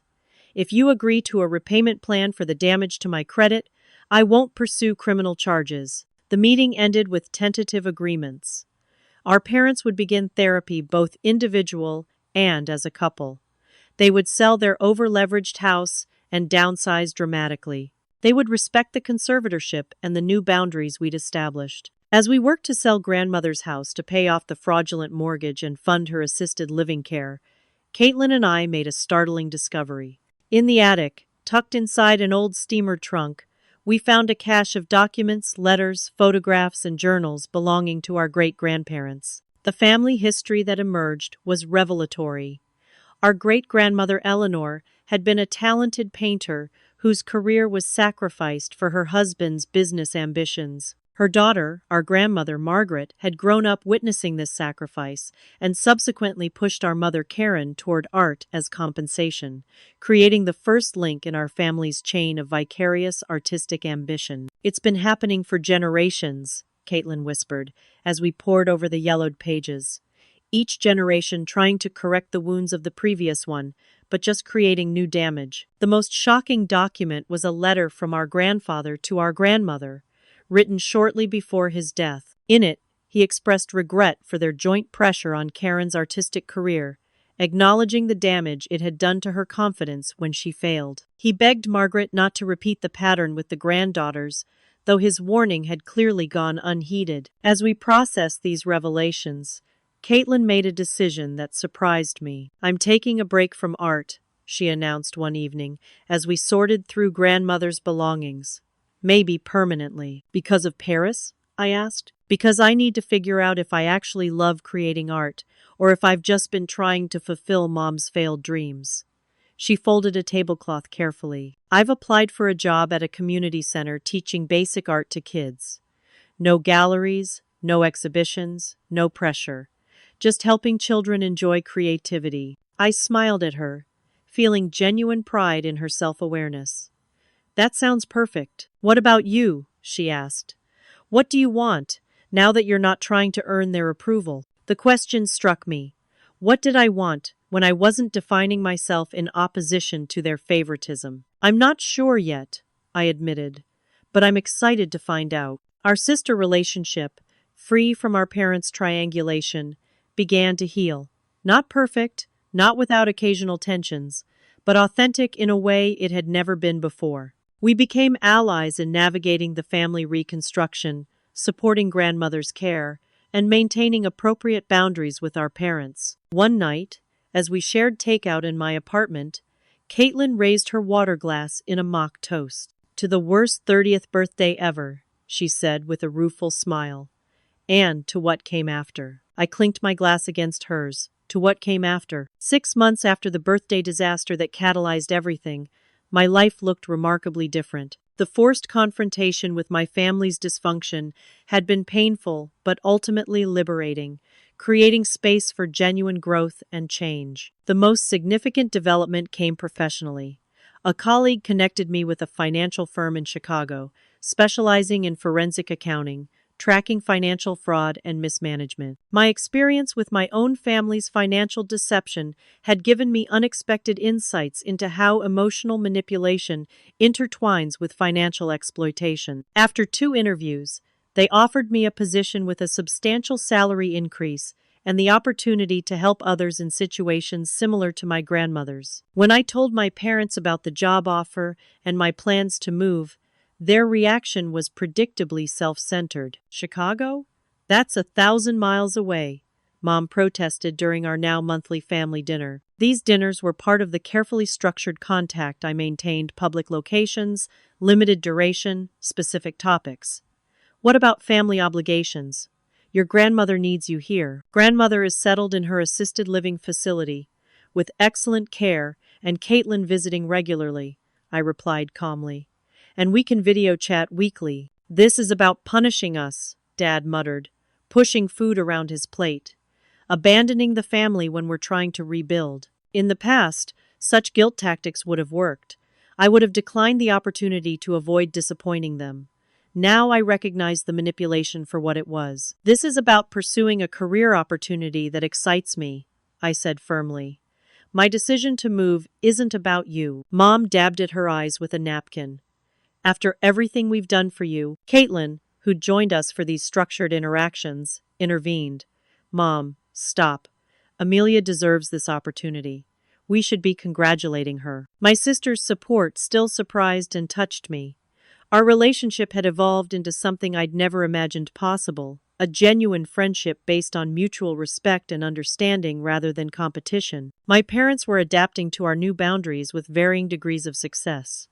If you agree to a repayment plan for the damage to my credit, I won't pursue criminal charges. The meeting ended with tentative agreements. Our parents would begin therapy both individual and as a couple. They would sell their over-leveraged house and downsize dramatically. They would respect the conservatorship and the new boundaries we'd established. As we worked to sell grandmother's house to pay off the fraudulent mortgage and fund her assisted living care, Caitlin and I made a startling discovery. In the attic, tucked inside an old steamer trunk, we found a cache of documents, letters, photographs, and journals belonging to our great-grandparents. The family history that emerged was revelatory. Our great-grandmother Eleanor had been a talented painter whose career was sacrificed for her husband's business ambitions. Her daughter, our grandmother Margaret, had grown up witnessing this sacrifice and subsequently pushed our mother Karen toward art as compensation, creating the first link in our family's chain of vicarious artistic ambition. "It's been happening for generations," Caitlin whispered, as we pored over the yellowed pages. Each generation trying to correct the wounds of the previous one, but just creating new damage. The most shocking document was a letter from our grandfather to our grandmother, written shortly before his death. In it, he expressed regret for their joint pressure on Karen's artistic career, acknowledging the damage it had done to her confidence when she failed. He begged Margaret not to repeat the pattern with the granddaughters, though his warning had clearly gone unheeded. As we processed these revelations, Caitlin made a decision that surprised me. "I'm taking a break from art," she announced one evening, as we sorted through grandmother's belongings. "Maybe permanently." "Because of Paris?" I asked. "Because I need to figure out if I actually love creating art, or if I've just been trying to fulfill Mom's failed dreams." She folded a tablecloth carefully. "I've applied for a job at a community center teaching basic art to kids. No galleries, no exhibitions, no pressure. Just helping children enjoy creativity." I smiled at her, feeling genuine pride in her self-awareness. "That sounds perfect. What about you?" she asked. "What do you want, now that you're not trying to earn their approval?" The question struck me. What did I want when I wasn't defining myself in opposition to their favoritism? "I'm not sure yet," I admitted, "but I'm excited to find out." Our sister relationship, free from our parents' triangulation, began to heal. Not perfect, not without occasional tensions, but authentic in a way it had never been before. We became allies in navigating the family reconstruction, supporting grandmother's care, and maintaining appropriate boundaries with our parents. One night, as we shared takeout in my apartment, Caitlin raised her water glass in a mock toast. "To the worst 30th birthday ever," she said with a rueful smile. "And to what came after." I clinked my glass against hers. To what came after? 6 months after the birthday disaster that catalyzed everything, my life looked remarkably different. The forced confrontation with my family's dysfunction had been painful but ultimately liberating, creating space for genuine growth and change. The most significant development came professionally. A colleague connected me with a financial firm in Chicago, specializing in forensic accounting, tracking financial fraud and mismanagement. My experience with my own family's financial deception had given me unexpected insights into how emotional manipulation intertwines with financial exploitation. After 2 interviews, they offered me a position with a substantial salary increase and the opportunity to help others in situations similar to my grandmother's. When I told my parents about the job offer and my plans to move, their reaction was predictably self-centered. "Chicago? That's 1,000 miles away. Mom protested during our now monthly family dinner. These dinners were part of the carefully structured contact I maintained: public locations, limited duration, specific topics. What about family obligations? Your grandmother needs you here. Grandmother is settled in her assisted living facility, with excellent care, and Caitlin visiting regularly, I replied calmly. And we can video chat weekly. This is about punishing us, Dad muttered, pushing food around his plate. Abandoning the family when we're trying to rebuild. In the past, such guilt tactics would have worked. I would have declined the opportunity to avoid disappointing them. Now I recognize the manipulation for what it was. This is about pursuing a career opportunity that excites me, I said firmly. My decision to move isn't about you. Mom dabbed at her eyes with a napkin. After everything we've done for you, Caitlin, who joined us for these structured interactions, intervened. Mom, stop. Amelia deserves this opportunity. We should be congratulating her. My sister's support still surprised and touched me. Our relationship had evolved into something I'd never imagined possible, a genuine friendship based on mutual respect and understanding rather than competition. My parents were adapting to our new boundaries with varying degrees of success.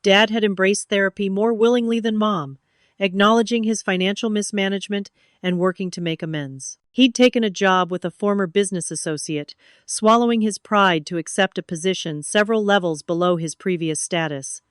Dad had embraced therapy more willingly than Mom, acknowledging his financial mismanagement and working to make amends. He'd taken a job with a former business associate, swallowing his pride to accept a position several levels below his previous status.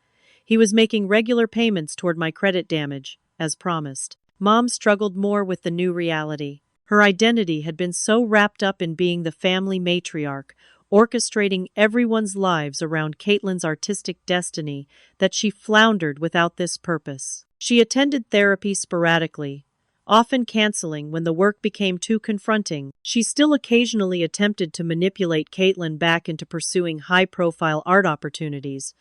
He was making regular payments toward my credit damage, as promised. Mom struggled more with the new reality. Her identity had been so wrapped up in being the family matriarch, orchestrating everyone's lives around Caitlin's artistic destiny, that she floundered without this purpose. She attended therapy sporadically, often canceling when the work became too confronting. She still occasionally attempted to manipulate Caitlin back into pursuing high-profile art opportunities,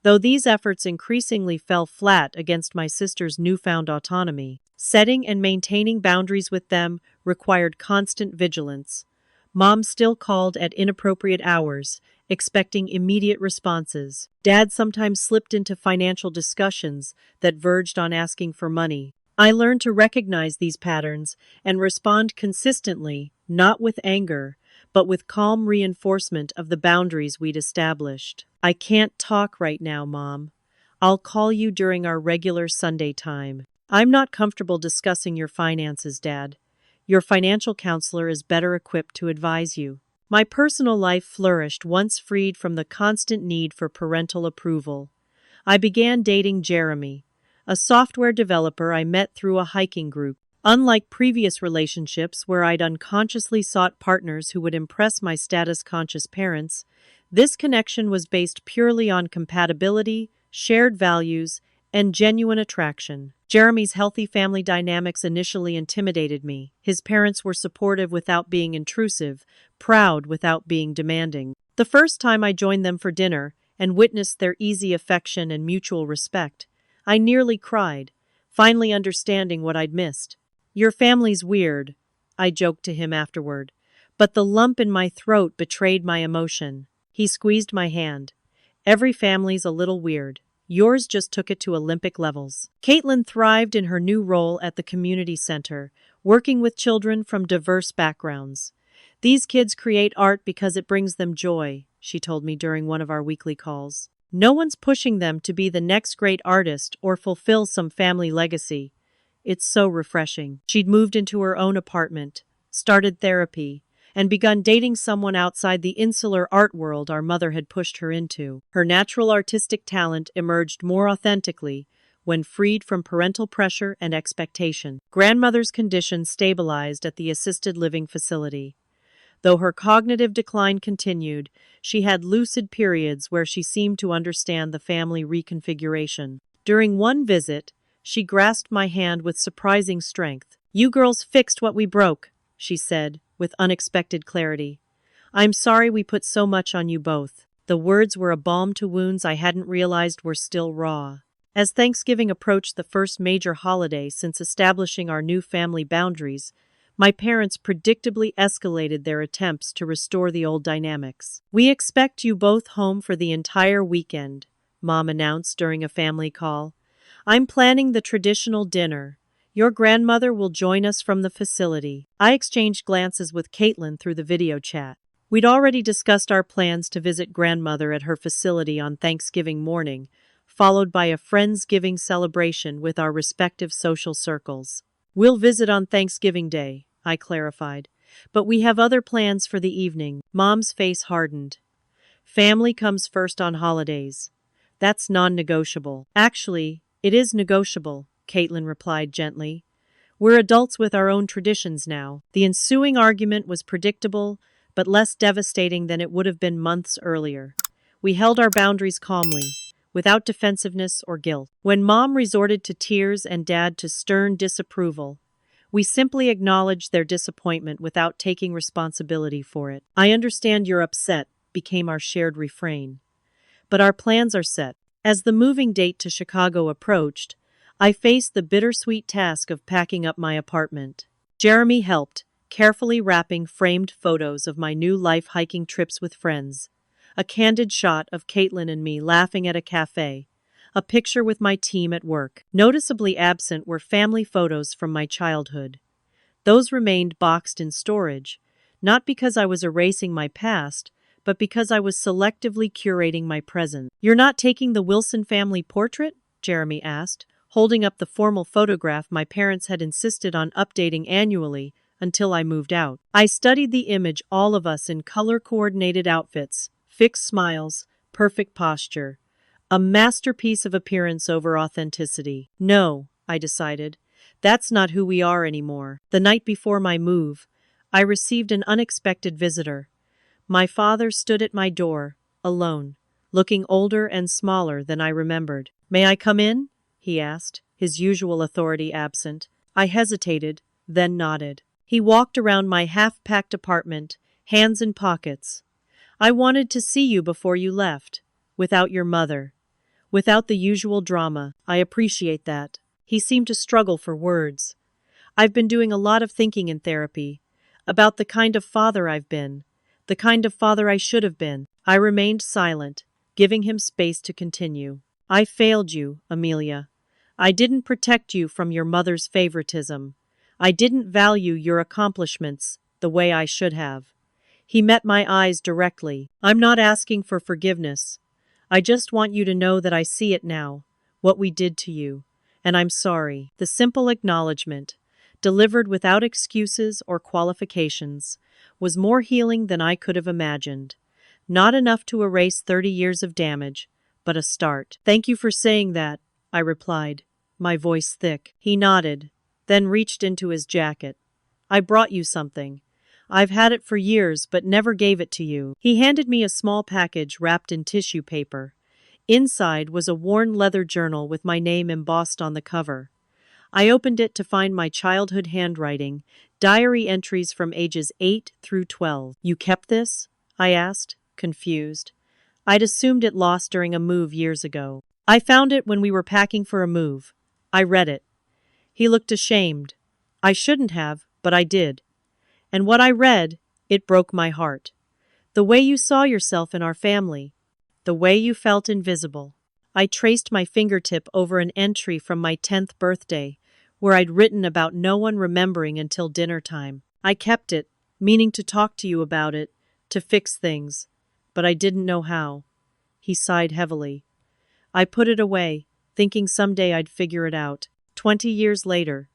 though these efforts increasingly fell flat against my sister's newfound autonomy. Setting and maintaining boundaries with them required constant vigilance. Mom still called at inappropriate hours, expecting immediate responses. Dad sometimes slipped into financial discussions that verged on asking for money. I learned to recognize these patterns and respond consistently, not with anger, but with calm reinforcement of the boundaries we'd established. I can't talk right now, Mom. I'll call you during our regular Sunday time. I'm not comfortable discussing your finances, Dad. Your financial counselor is better equipped to advise you. My personal life flourished once freed from the constant need for parental approval. I began dating Jeremy, a software developer I met through a hiking group. Unlike previous relationships where I'd unconsciously sought partners who would impress my status-conscious parents, this connection was based purely on compatibility, shared values, and genuine attraction. Jeremy's healthy family dynamics initially intimidated me. His parents were supportive without being intrusive, proud without being demanding. The first time I joined them for dinner and witnessed their easy affection and mutual respect, I nearly cried, finally understanding what I'd missed. Your family's weird, I joked to him afterward, but the lump in my throat betrayed my emotion. He squeezed my hand. Every family's a little weird. Yours just took it to Olympic levels. Caitlin thrived in her new role at the community center, working with children from diverse backgrounds. These kids create art because it brings them joy, she told me during one of our weekly calls. No one's pushing them to be the next great artist or fulfill some family legacy. It's so refreshing. She'd moved into her own apartment, started therapy, and begun dating someone outside the insular art world our mother had pushed her into. Her natural artistic talent emerged more authentically when freed from parental pressure and expectation. Grandmother's condition stabilized at the assisted living facility. Though her cognitive decline continued, she had lucid periods where she seemed to understand the family reconfiguration. During one visit, she grasped my hand with surprising strength. "You girls fixed what we broke," she said, with unexpected clarity. "I'm sorry we put so much on you both." The words were a balm to wounds I hadn't realized were still raw. As Thanksgiving approached, the first major holiday since establishing our new family boundaries, my parents predictably escalated their attempts to restore the old dynamics. "We expect you both home for the entire weekend," Mom announced during a family call. "I'm planning the traditional dinner. Your grandmother will join us from the facility. I exchanged glances with Caitlin through the video chat. We'd already discussed our plans to visit grandmother at her facility on Thanksgiving morning, followed by a Friendsgiving celebration with our respective social circles. We'll visit on Thanksgiving Day, I clarified. But we have other plans for the evening. Mom's face hardened. Family comes first on holidays. That's non-negotiable. Actually, it is negotiable, Caitlin replied gently. We're adults with our own traditions now. The ensuing argument was predictable, but less devastating than it would have been months earlier. We held our boundaries calmly, without defensiveness or guilt. When Mom resorted to tears and Dad to stern disapproval, we simply acknowledged their disappointment without taking responsibility for it. I understand you're upset, became our shared refrain. But our plans are set. As the moving date to Chicago approached, I faced the bittersweet task of packing up my apartment. Jeremy helped, carefully wrapping framed photos of my new life hiking trips with friends. A candid shot of Caitlin and me laughing at a cafe. A picture with my team at work. Noticeably absent were family photos from my childhood. Those remained boxed in storage, not because I was erasing my past, but because I was selectively curating my present. You're not taking the Wilson family portrait? Jeremy asked, holding up the formal photograph my parents had insisted on updating annually until I moved out. I studied the image, all of us in color-coordinated outfits, fixed smiles, perfect posture. A masterpiece of appearance over authenticity. No, I decided. That's not who we are anymore. The night before my move, I received an unexpected visitor. My father stood at my door, alone, looking older and smaller than I remembered. "May I come in?" he asked, his usual authority absent. I hesitated, then nodded. He walked around my half-packed apartment, hands in pockets. "I wanted to see you before you left, without your mother. Without the usual drama. I appreciate that." He seemed to struggle for words. "I've been doing a lot of thinking in therapy, about the kind of father I've been, the kind of father I should have been." I remained silent, giving him space to continue. "I failed you, Amelia. I didn't protect you from your mother's favoritism. I didn't value your accomplishments the way I should have." He met my eyes directly. "I'm not asking for forgiveness. I just want you to know that I see it now, what we did to you, and I'm sorry." The simple acknowledgement, delivered without excuses or qualifications, was more healing than I could have imagined. Not enough to erase 30 years of damage, but a start. "Thank you for saying that," I replied, my voice thick. He nodded, then reached into his jacket. "I brought you something. I've had it for years but never gave it to you." He handed me a small package wrapped in tissue paper. Inside was a worn leather journal with my name embossed on the cover. I opened it to find my childhood handwriting, diary entries from ages 8 through 12. "You kept this?" I asked, confused. I'd assumed it lost during a move years ago. "I found it when we were packing for a move." I read it. He looked ashamed. "I shouldn't have, but I did. And what I read, it broke my heart. The way you saw yourself in our family. The way you felt invisible." I traced my fingertip over an entry from my 10th birthday, where I'd written about no one remembering until dinner time. "I kept it, meaning to talk to you about it, to fix things. But I didn't know how." He sighed heavily. "I put it away, thinking someday I'd figure it out. 20 years later.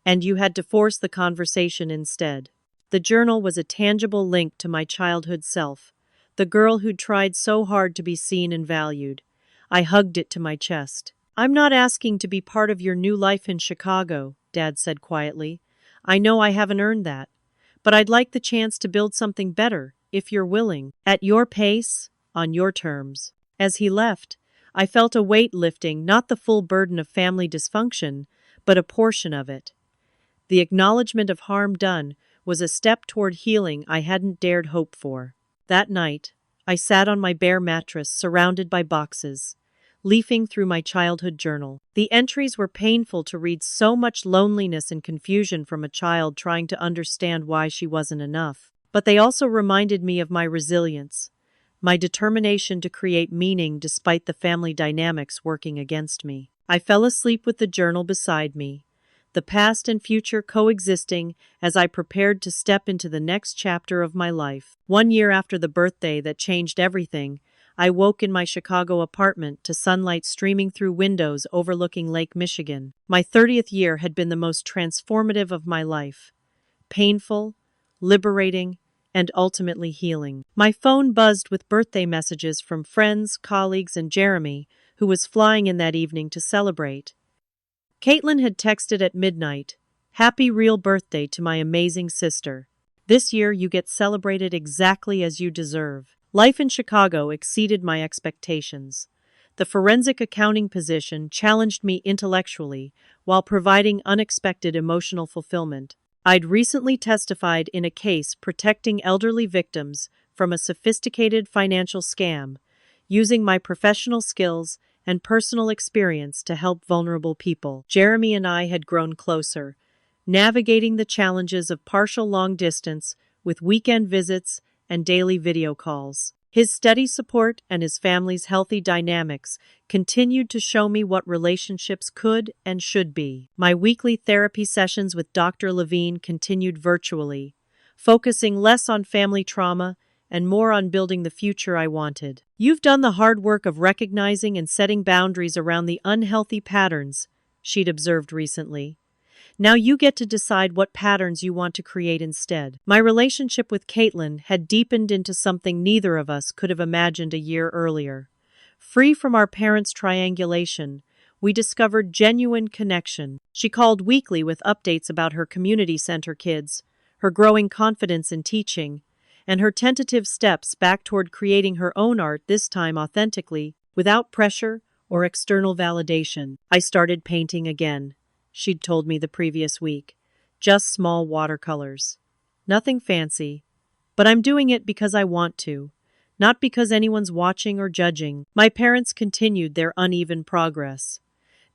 And you had to force the conversation instead." The journal was a tangible link to my childhood self, the girl who'd tried so hard to be seen and valued. I hugged it to my chest. "I'm not asking to be part of your new life in Chicago," Dad said quietly. "I know I haven't earned that. But I'd like the chance to build something better, if you're willing. At your pace, on your terms." As he left, I felt a weight lifting, not the full burden of family dysfunction, but a portion of it. The acknowledgement of harm done was a step toward healing I hadn't dared hope for. That night, I sat on my bare mattress surrounded by boxes, leafing through my childhood journal. The entries were painful to read, so much loneliness and confusion from a child trying to understand why she wasn't enough. But they also reminded me of my resilience, my determination to create meaning despite the family dynamics working against me. I fell asleep with the journal beside me, the past and future coexisting as I prepared to step into the next chapter of my life. 1 year after the birthday that changed everything, I woke in my Chicago apartment to sunlight streaming through windows overlooking Lake Michigan. My 30th year had been the most transformative of my life. Painful, liberating, and ultimately healing. My phone buzzed with birthday messages from friends, colleagues, and Jeremy, who was flying in that evening to celebrate. Caitlin had texted at midnight, "Happy real birthday to my amazing sister. This year you get celebrated exactly as you deserve." Life in Chicago exceeded my expectations. The forensic accounting position challenged me intellectually while providing unexpected emotional fulfillment. I'd recently testified in a case protecting elderly victims from a sophisticated financial scam, using my professional skills and personal experience to help vulnerable people. Jeremy and I had grown closer, navigating the challenges of partial long distance with weekend visits and daily video calls. His steady support and his family's healthy dynamics continued to show me what relationships could and should be. My weekly therapy sessions with Dr. Levine continued virtually, focusing less on family trauma and more on building the future I wanted. "You've done the hard work of recognizing and setting boundaries around the unhealthy patterns," she'd observed recently. "Now you get to decide what patterns you want to create instead." My relationship with Caitlin had deepened into something neither of us could have imagined a year earlier. Free from our parents' triangulation, we discovered genuine connection. She called weekly with updates about her community center kids, her growing confidence in teaching, and her tentative steps back toward creating her own art, this time authentically, without pressure or external validation. "I started painting again," she'd told me the previous week. "Just small watercolors. Nothing fancy. But I'm doing it because I want to, not because anyone's watching or judging." My parents continued their uneven progress.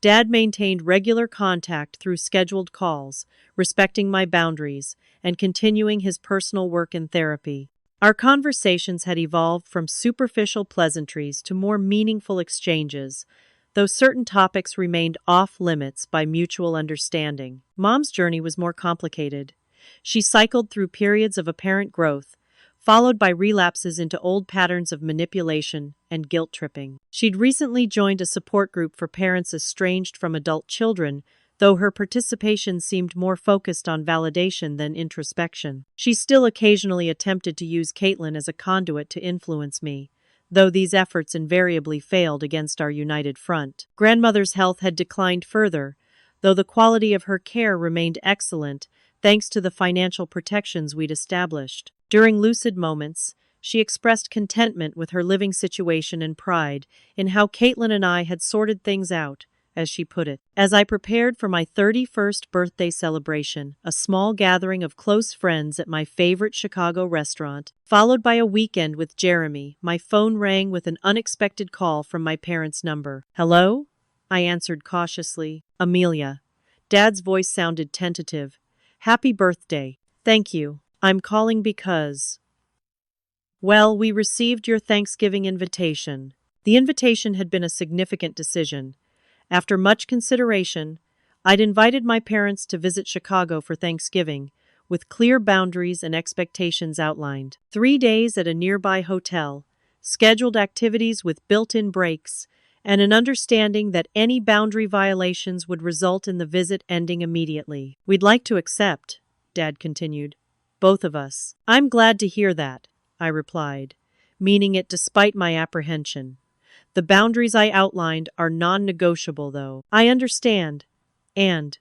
Dad maintained regular contact through scheduled calls, respecting my boundaries and continuing his personal work in therapy. Our conversations had evolved from superficial pleasantries to more meaningful exchanges, though certain topics remained off limits by mutual understanding. Mom's journey was more complicated. She cycled through periods of apparent growth, followed by relapses into old patterns of manipulation and guilt tripping. She'd recently joined a support group for parents estranged from adult children, though her participation seemed more focused on validation than introspection. She still occasionally attempted to use Caitlin as a conduit to influence me, though these efforts invariably failed against our united front. Grandmother's health had declined further, though the quality of her care remained excellent thanks to the financial protections we'd established. During lucid moments, she expressed contentment with her living situation and pride in how Caitlin and I had sorted things out, as she put it. As I prepared for my 31st birthday celebration, a small gathering of close friends at my favorite Chicago restaurant, followed by a weekend with Jeremy, my phone rang with an unexpected call from my parents' number. "Hello?" I answered cautiously. "Amelia." Dad's voice sounded tentative. "Happy birthday." "Thank you. I'm calling because..." "Well, we received your Thanksgiving invitation." The invitation had been a significant decision. After much consideration, I'd invited my parents to visit Chicago for Thanksgiving, with clear boundaries and expectations outlined. 3 days at a nearby hotel, scheduled activities with built-in breaks, and an understanding that any boundary violations would result in the visit ending immediately. "We'd like to accept," Dad continued. "Both of us." "I'm glad to hear that," I replied, meaning it despite my apprehension. "The boundaries I outlined are non-negotiable, though." "I understand. And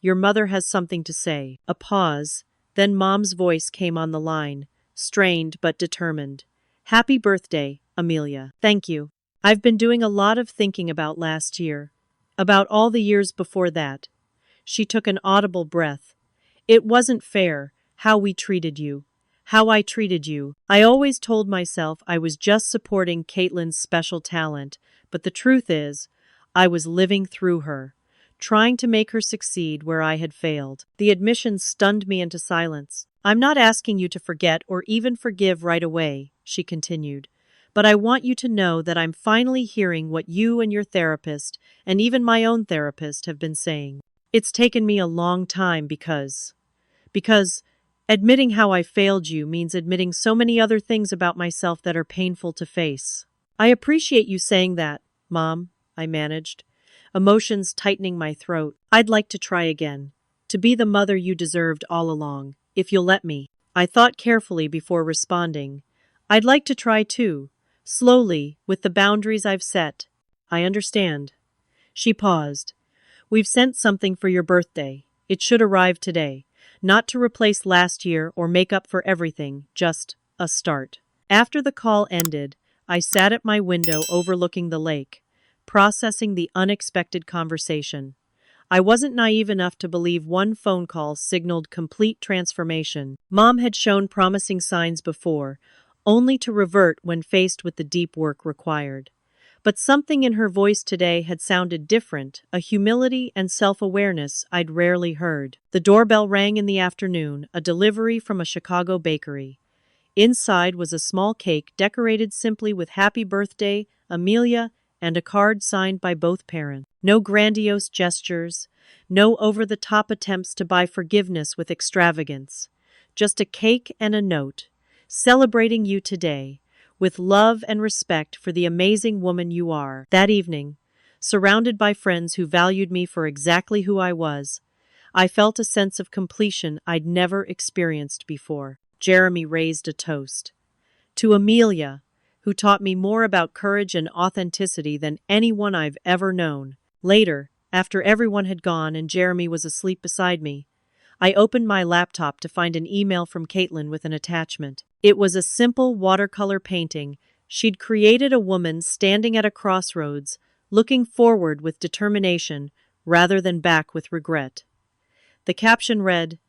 your mother has something to say." A pause, then Mom's voice came on the line, strained but determined. "Happy birthday, Amelia." "Thank you. I've been doing a lot of thinking about last year, about all the years before that." She took an audible breath. "It wasn't fair, how we treated you. How I treated you. I always told myself I was just supporting Caitlin's special talent, but the truth is, I was living through her, trying to make her succeed where I had failed." The admission stunned me into silence. "I'm not asking you to forget or even forgive right away," she continued, "but I want you to know that I'm finally hearing what you and your therapist, and even my own therapist, have been saying. It's taken me a long time because admitting how I failed you means admitting so many other things about myself that are painful to face. I appreciate you saying that, Mom, I managed, emotions tightening my throat. I'd like to try again. To be the mother you deserved all along, if you'll let me. I thought carefully before responding. I'd like to try too, slowly, with the boundaries I've set. I understand. She paused. We've sent something for your birthday. It should arrive today. Not to replace last year or make up for everything, just a start. After the call ended, I sat at my window overlooking the lake, processing the unexpected conversation. I wasn't naive enough to believe one phone call signaled complete transformation. Mom had shown promising signs before, only to revert when faced with the deep work required. But something in her voice today had sounded different, a humility and self-awareness I'd rarely heard. The doorbell rang in the afternoon, a delivery from a Chicago bakery. Inside was a small cake decorated simply with "Happy Birthday, Amelia," and a card signed by both parents. No grandiose gestures, no over-the-top attempts to buy forgiveness with extravagance. Just a cake and a note, celebrating you today, with love and respect for the amazing woman you are. That evening, surrounded by friends who valued me for exactly who I was, I felt a sense of completion I'd never experienced before. Jeremy raised a toast. To Amelia, who taught me more about courage and authenticity than anyone I've ever known. Later, after everyone had gone and Jeremy was asleep beside me, I opened my laptop to find an email from Caitlin with an attachment. It was a simple watercolor painting. She'd created a woman standing at a crossroads, looking forward with determination rather than back with regret. The caption read,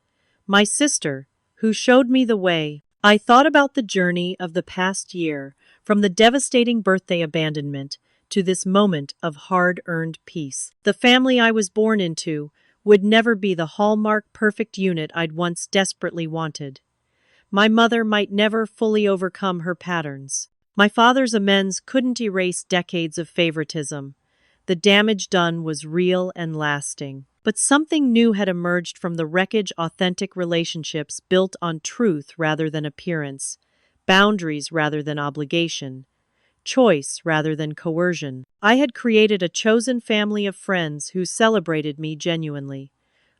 "My sister, who showed me the way." I thought about the journey of the past year, from the devastating birthday abandonment to this moment of hard-earned peace. The family I was born into would never be the hallmark perfect unit I'd once desperately wanted. My mother might never fully overcome her patterns. My father's amends couldn't erase decades of favoritism. The damage done was real and lasting. But something new had emerged from the wreckage: authentic relationships built on truth rather than appearance, boundaries rather than obligation, choice rather than coercion. I had created a chosen family of friends who celebrated me genuinely.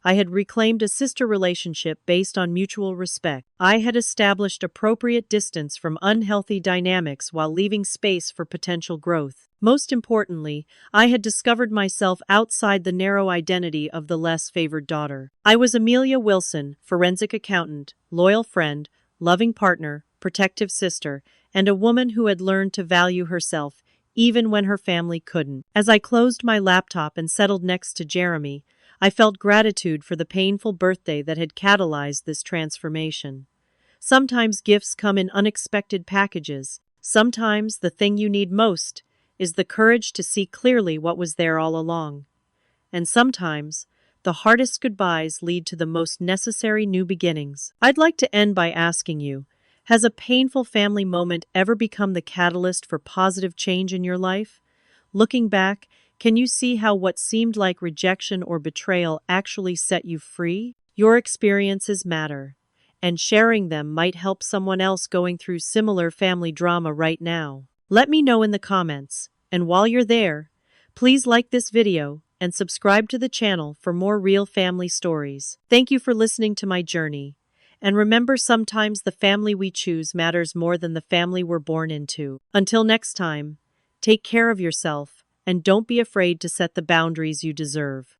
I had reclaimed a sister relationship based on mutual respect. I had established appropriate distance from unhealthy dynamics while leaving space for potential growth. Most importantly, I had discovered myself outside the narrow identity of the less favored daughter. I was Amelia Wilson, forensic accountant, loyal friend, loving partner, protective sister, and a woman who had learned to value herself even when her family couldn't. As I closed my laptop and settled next to Jeremy, I felt gratitude for the painful birthday that had catalyzed this transformation. Sometimes gifts come in unexpected packages. Sometimes the thing you need most is the courage to see clearly what was there all along. And sometimes, the hardest goodbyes lead to the most necessary new beginnings. I'd like to end by asking you, has a painful family moment ever become the catalyst for positive change in your life? Looking back, can you see how what seemed like rejection or betrayal actually set you free? Your experiences matter, and sharing them might help someone else going through similar family drama right now. Let me know in the comments, and while you're there, please like this video and subscribe to the channel for more real family stories. Thank you for listening to my journey. And remember, sometimes the family we choose matters more than the family we're born into. Until next time, take care of yourself, and don't be afraid to set the boundaries you deserve.